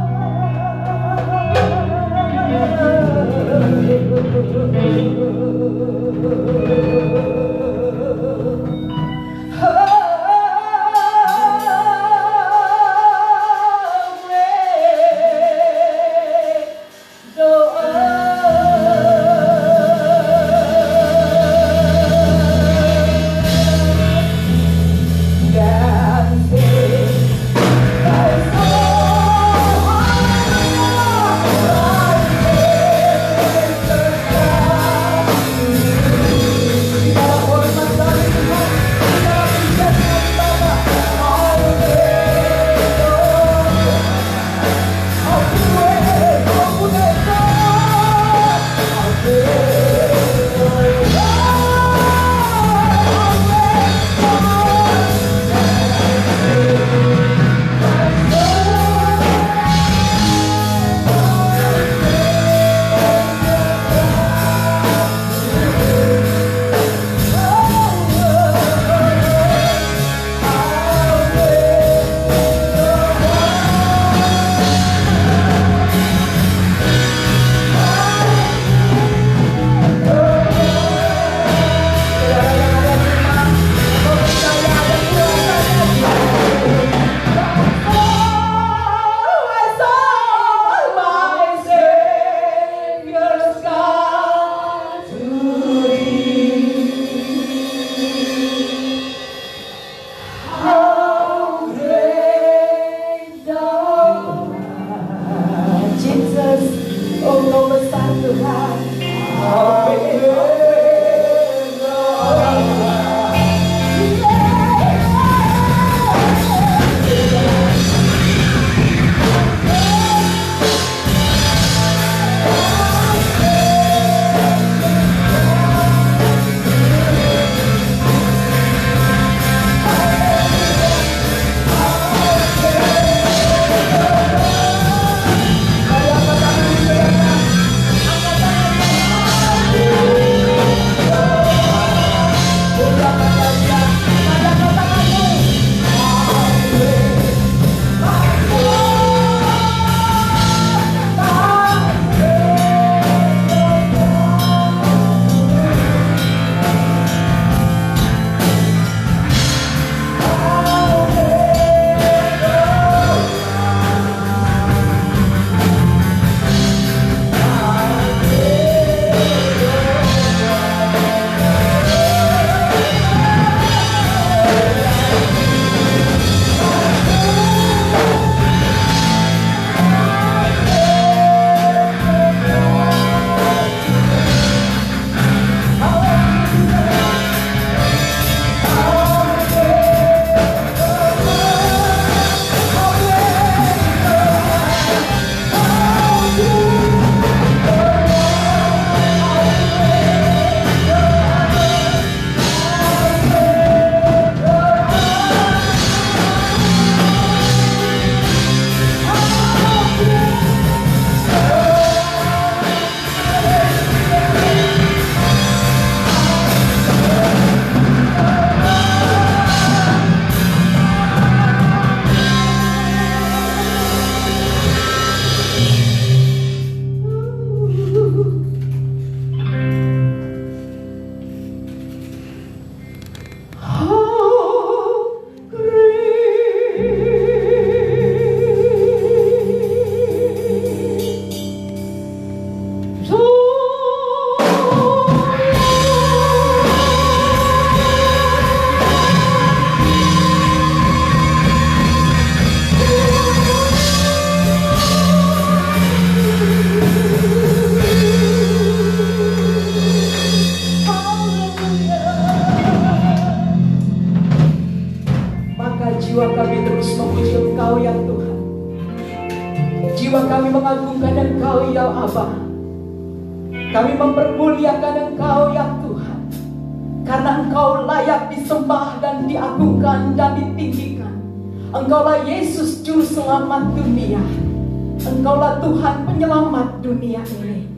mengagungkan Engkau ya Aba. Kami mempermuliakan Engkau ya Tuhan, karena Engkau layak disembah dan diagungkan dan ditinggikan. Engkaulah Yesus Juru Selamat dunia. Engkaulah Tuhan penyelamat dunia ini.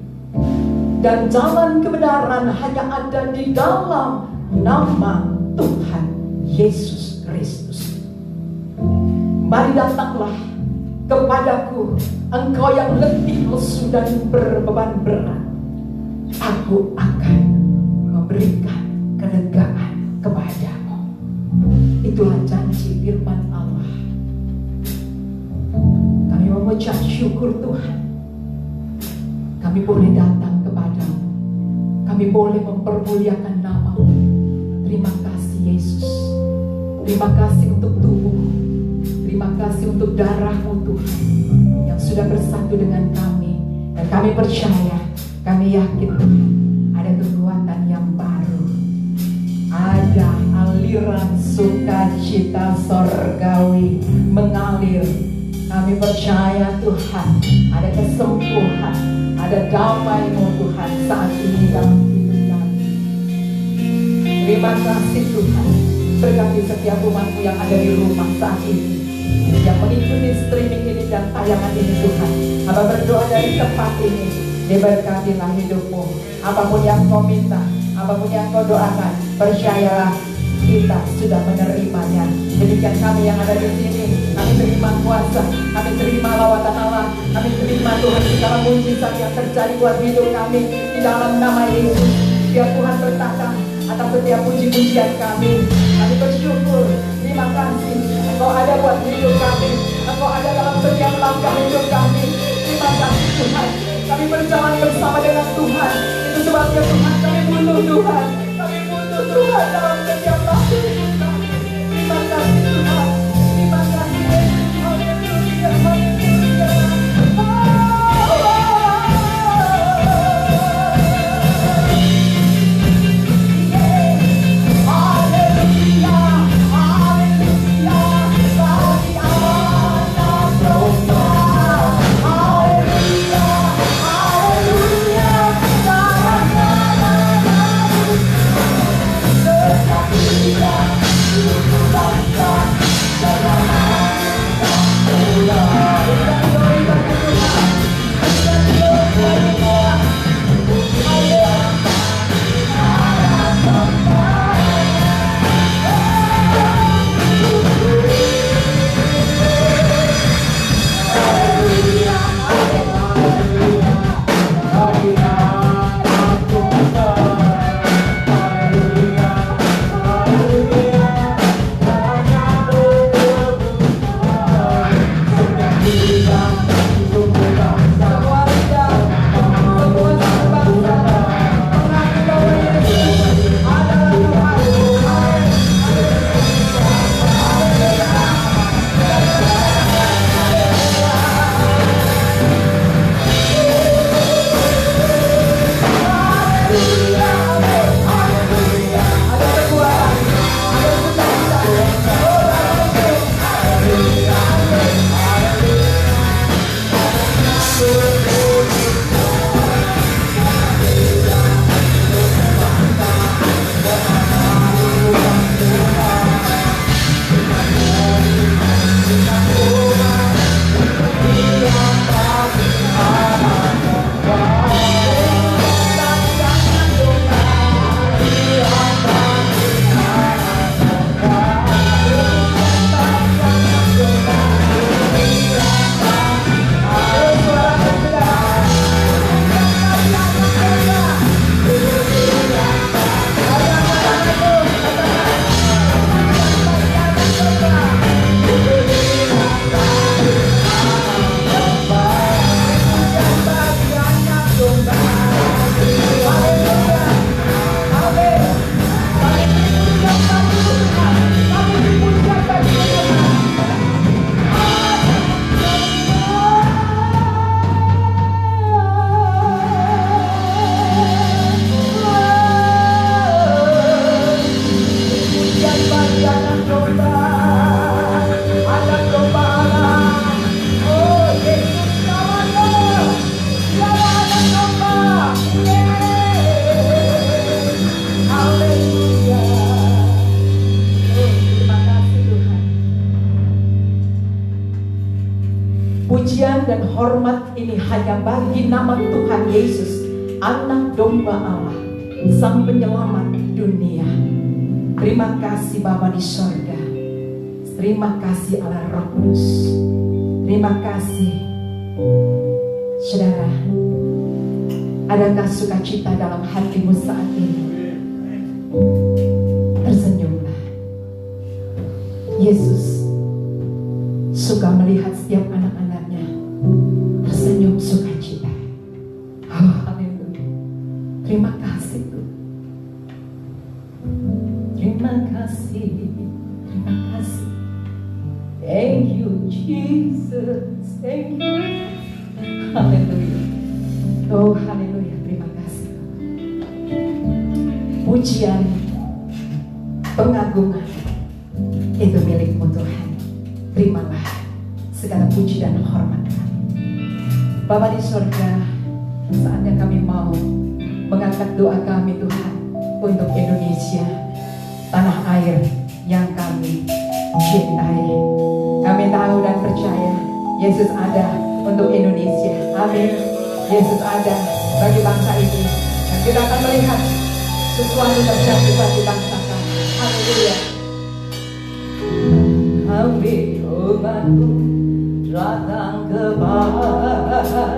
Dan jalan kebenaran hanya ada di dalam nama Tuhan Yesus Kristus. Mari datanglah kepadaku, engkau yang letih, lesu, dan berbeban berat. Aku akan memberikan kelegaan kepadamu. Itulah janji firman Allah. Kami mengucap syukur Tuhan. Kami boleh datang kepadamu. Kami boleh mempermuliakan nama-Mu. Terima kasih Yesus. Terima kasih untuk tubuh. Terima kasih untuk darah-Mu Tuhan yang sudah bersatu dengan kami. Dan kami percaya, kami yakin Tuhan, ada kekuatan yang baru. Ada aliran sukacita sorgawi mengalir. Kami percaya Tuhan, ada kesembuhan, ada damai-Mu Tuhan saat ini dalam hidup kami. Terima kasih Tuhan. Berkati setiap umat-Mu yang ada di rumah saat ini, yang mengikuti streaming ini dan tayangan ini Tuhan. Hamba berdoa dari tempat ini, diberkatilah hidup-Mu. Apapun yang Kau minta, apapun yang Kau doakan, percayalah kita sudah menerimanya. Demikian kami yang ada di sini, kami terima kuasa, kami terima lawatan Allah, kami terima Tuhan segala mujizat yang terjadi buat hidup kami di dalam nama Yesus. Biar Tuhan bertata atas setiap puji-pujian kami. Kami bersyukur, terima kasih Engkau ada buat hidup kami, Engkau ada dalam setiap langkah hidup kami. Terima kasih Tuhan, kami berjalan bersama dengan Tuhan. Itu sebabnya Tuhan, kami butuh Tuhan, kami butuh Tuhan dalam setiap langkah hidup kami. Terima kasih Tuhan, terima kasih Yesus. Haleluya, haleluya. hormat ini hanya bagi nama Tuhan Yesus, Anak Domba Allah, Sang Penyelamat dunia. Terima kasih Bapa di sorga. Terima kasih Allah Roh Kudus. Terima kasih. Saudara, adakah sukacita dalam hatimu saat ini? Tersenyumlah. Yesus suka melihat setiap anak-anaknya tersenyum sukacita. Oh, haleluya. Terima kasih Tuhan. Terima kasih. Terima kasih. Thank you Jesus. Thank you. Haleluya. Oh, haleluya. Terima kasih. Pujian, pengagungan itu milikmu Tuhan. Terimalah segala puji dan hormat kami. Bapa di sorga, saatnya kami mau mengangkat doa kami Tuhan untuk Indonesia, tanah air yang kami cintai. Kami tahu dan percaya Yesus ada untuk Indonesia. Amin. Yesus ada bagi bangsa ini. Dan kita akan melihat sesuatu terjadi bagi bangsa kami. Haleluya. Kami umatmu datang kepadamu,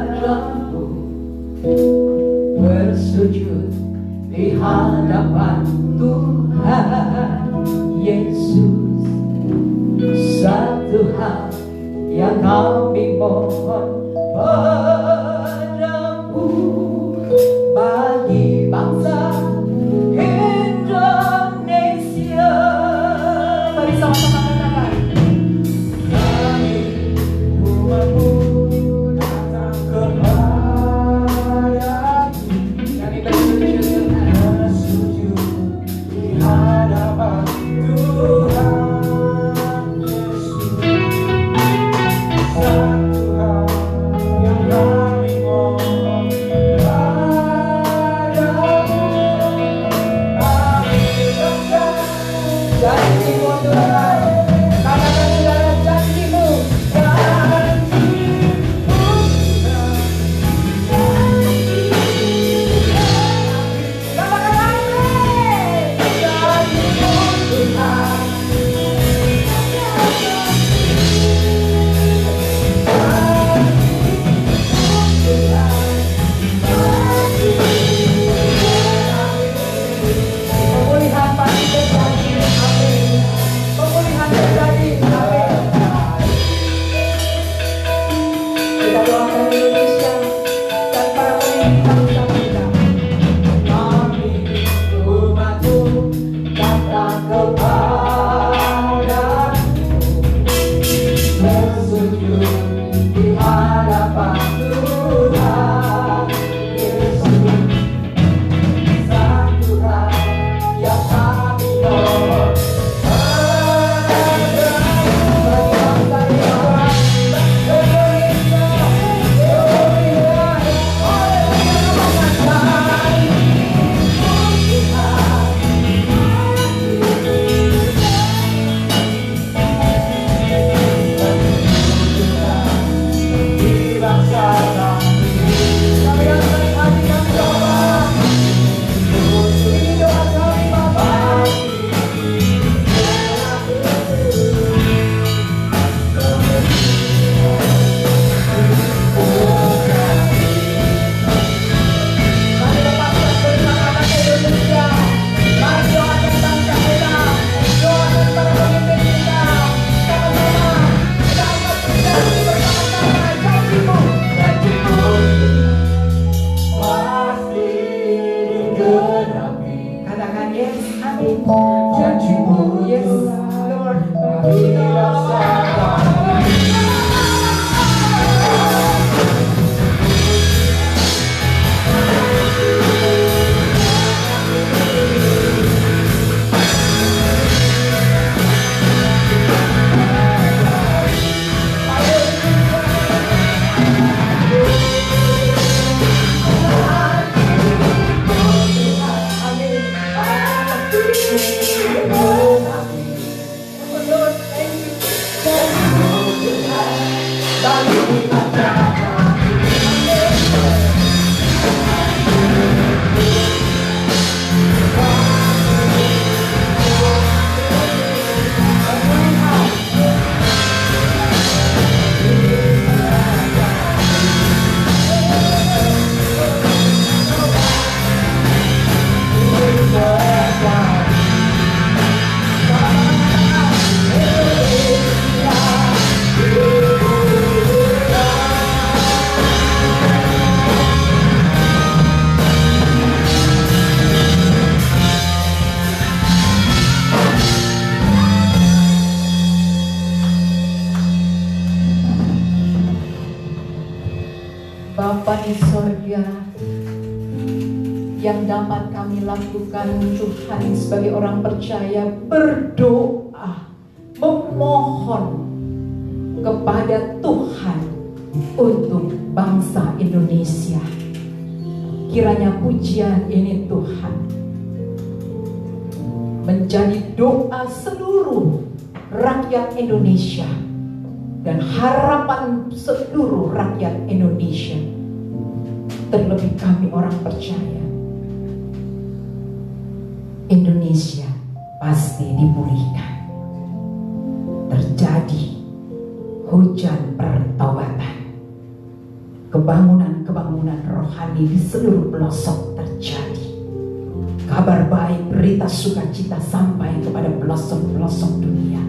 bersujud di hadapan Tuhan Yesus. Satu hal yang kami mohon padamu, bagi bangsa Indonesia. Mari sama-sama katakan. Kami umatmu datang kepadamu. Kami bersujud di di sorga, yang dapat kami lakukan Tuhan sebagai orang percaya, berdoa, memohon kepada Tuhan untuk bangsa Indonesia. Kiranya pujian ini Tuhan menjadi doa seluruh rakyat Indonesia dan harapan seluruh rakyat Indonesia, terlebih kami orang percaya. Indonesia pasti dipulihkan, terjadi hujan pertobatan, kebangunan rohani di seluruh pelosok terjadi. Kabar baik, berita sukacita sampai kepada pelosok-pelosok dunia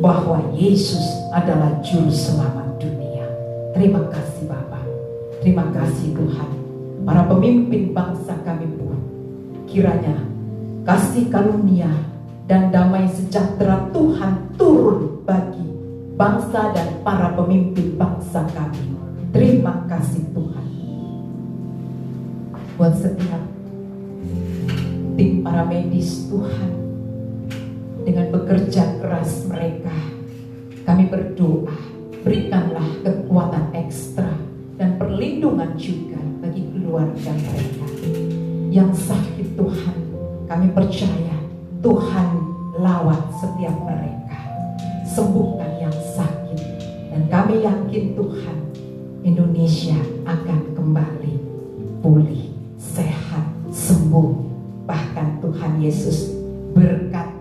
bahwa Yesus adalah juru selamat dunia. Terima kasih Bapa, terima kasih Tuhan. Para pemimpin bangsa kami pun, kiranya kasih karunia dan damai sejahtera Tuhan turun bagi bangsa dan para pemimpin bangsa kami. Terima kasih Tuhan. Buat setiap tim para medis Tuhan, dengan bekerja keras mereka, kami berdoa, berikanlah kekuatan ekstra dan perlindungan juga bagi keluarga mereka yang sakit. Tuhan, kami percaya Tuhan lawat setiap mereka, sembuhkan yang sakit, dan kami yakin Tuhan, Indonesia akan kembali pulih, sehat, sembuh. Bahkan Tuhan Yesus, berkat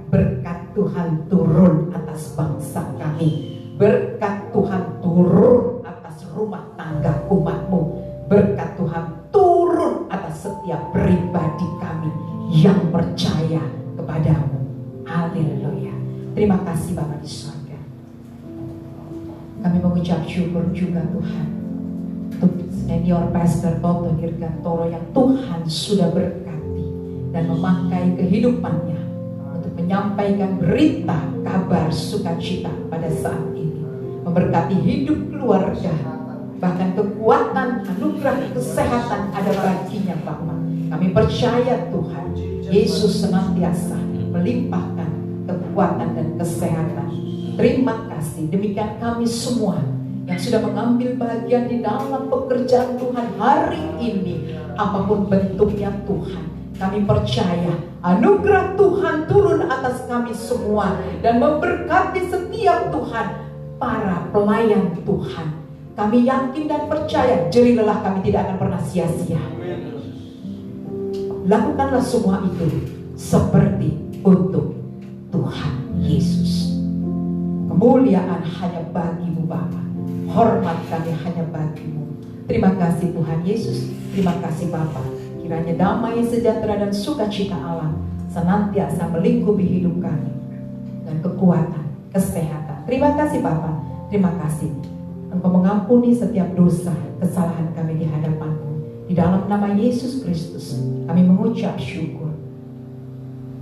Tuhan turun atas bangsa kami, berkat Tuhan turun atas rumah tangga umat-Mu, berkat Tuhan turun atas setiap pribadi kami yang percaya kepadamu. Haleluya. Terima kasih Bapa di surga. Kami mengucap syukur juga Tuhan untuk senior pastor Toto Dirgantoro yang Tuhan sudah berkati dan memakai kehidupannya untuk menyampaikan berita kabar sukacita pada saat ini, memberkati hidup keluarga, bahkan kekuatan, anugerah, kesehatan ada baginya Bapa. Kami percaya Tuhan Yesus senantiasa melimpahkan kekuatan dan kesehatan. Terima kasih. Demikian kami semua yang sudah mengambil bagian di dalam pekerjaan Tuhan hari ini, apapun bentuknya Tuhan, kami percaya anugerah Tuhan turun atas kami semua dan memberkati setiap Tuhan para pelayan Tuhan. Kami yakin dan percaya jerih lelah kami tidak akan pernah sia-sia. Lakukanlah semua itu seperti untuk Tuhan Yesus. Kemuliaan hanya bagi-Mu Bapa, hormat kami hanya bagi-Mu. Terima kasih Tuhan Yesus, terima kasih Bapa. Kiranya damai, sejahtera dan sukacita Allah senantiasa melingkupi hidup kami dan kekuatan, kesehatan. Terima kasih Bapa, terima kasih. Engkau mengampuni setiap dosa, kesalahan kami di hadapan-Mu. Di dalam nama Yesus Kristus kami mengucap syukur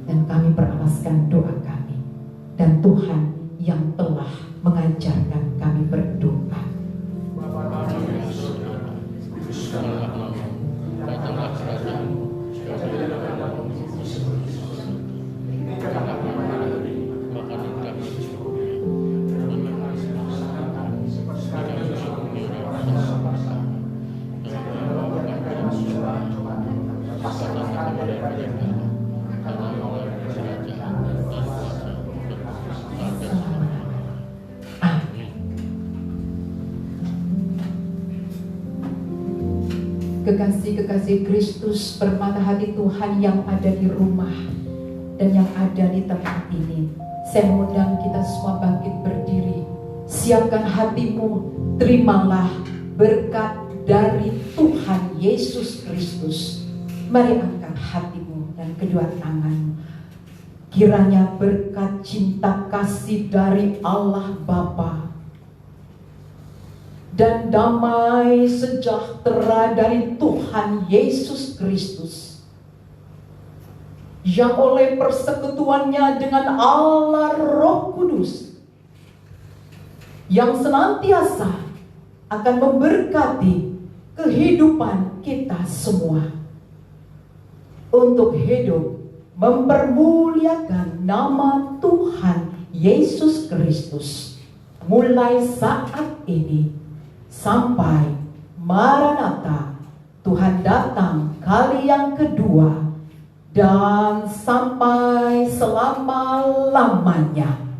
dan kami beralaskan doa kami. Dan Tuhan yang telah mengajarkan kami berdoa. Kekasih-kekasih Kristus, permata hati Tuhan yang ada di rumah dan yang ada di tempat ini, saya mengundang kita semua bangkit berdiri. Siapkan hatimu, terimalah berkat dari Tuhan Yesus Kristus. Mari angkat hatimu dan kedua tanganmu. Kiranya berkat cinta kasih dari Allah Bapa dan damai sejahtera dari Tuhan Yesus Kristus yang oleh persekutuannya dengan Allah Roh Kudus yang senantiasa akan memberkati kehidupan kita semua untuk hidup mempermuliakan nama Tuhan Yesus Kristus mulai saat ini sampai Maranatha, Tuhan datang kali yang kedua, dan sampai selama-lamanya.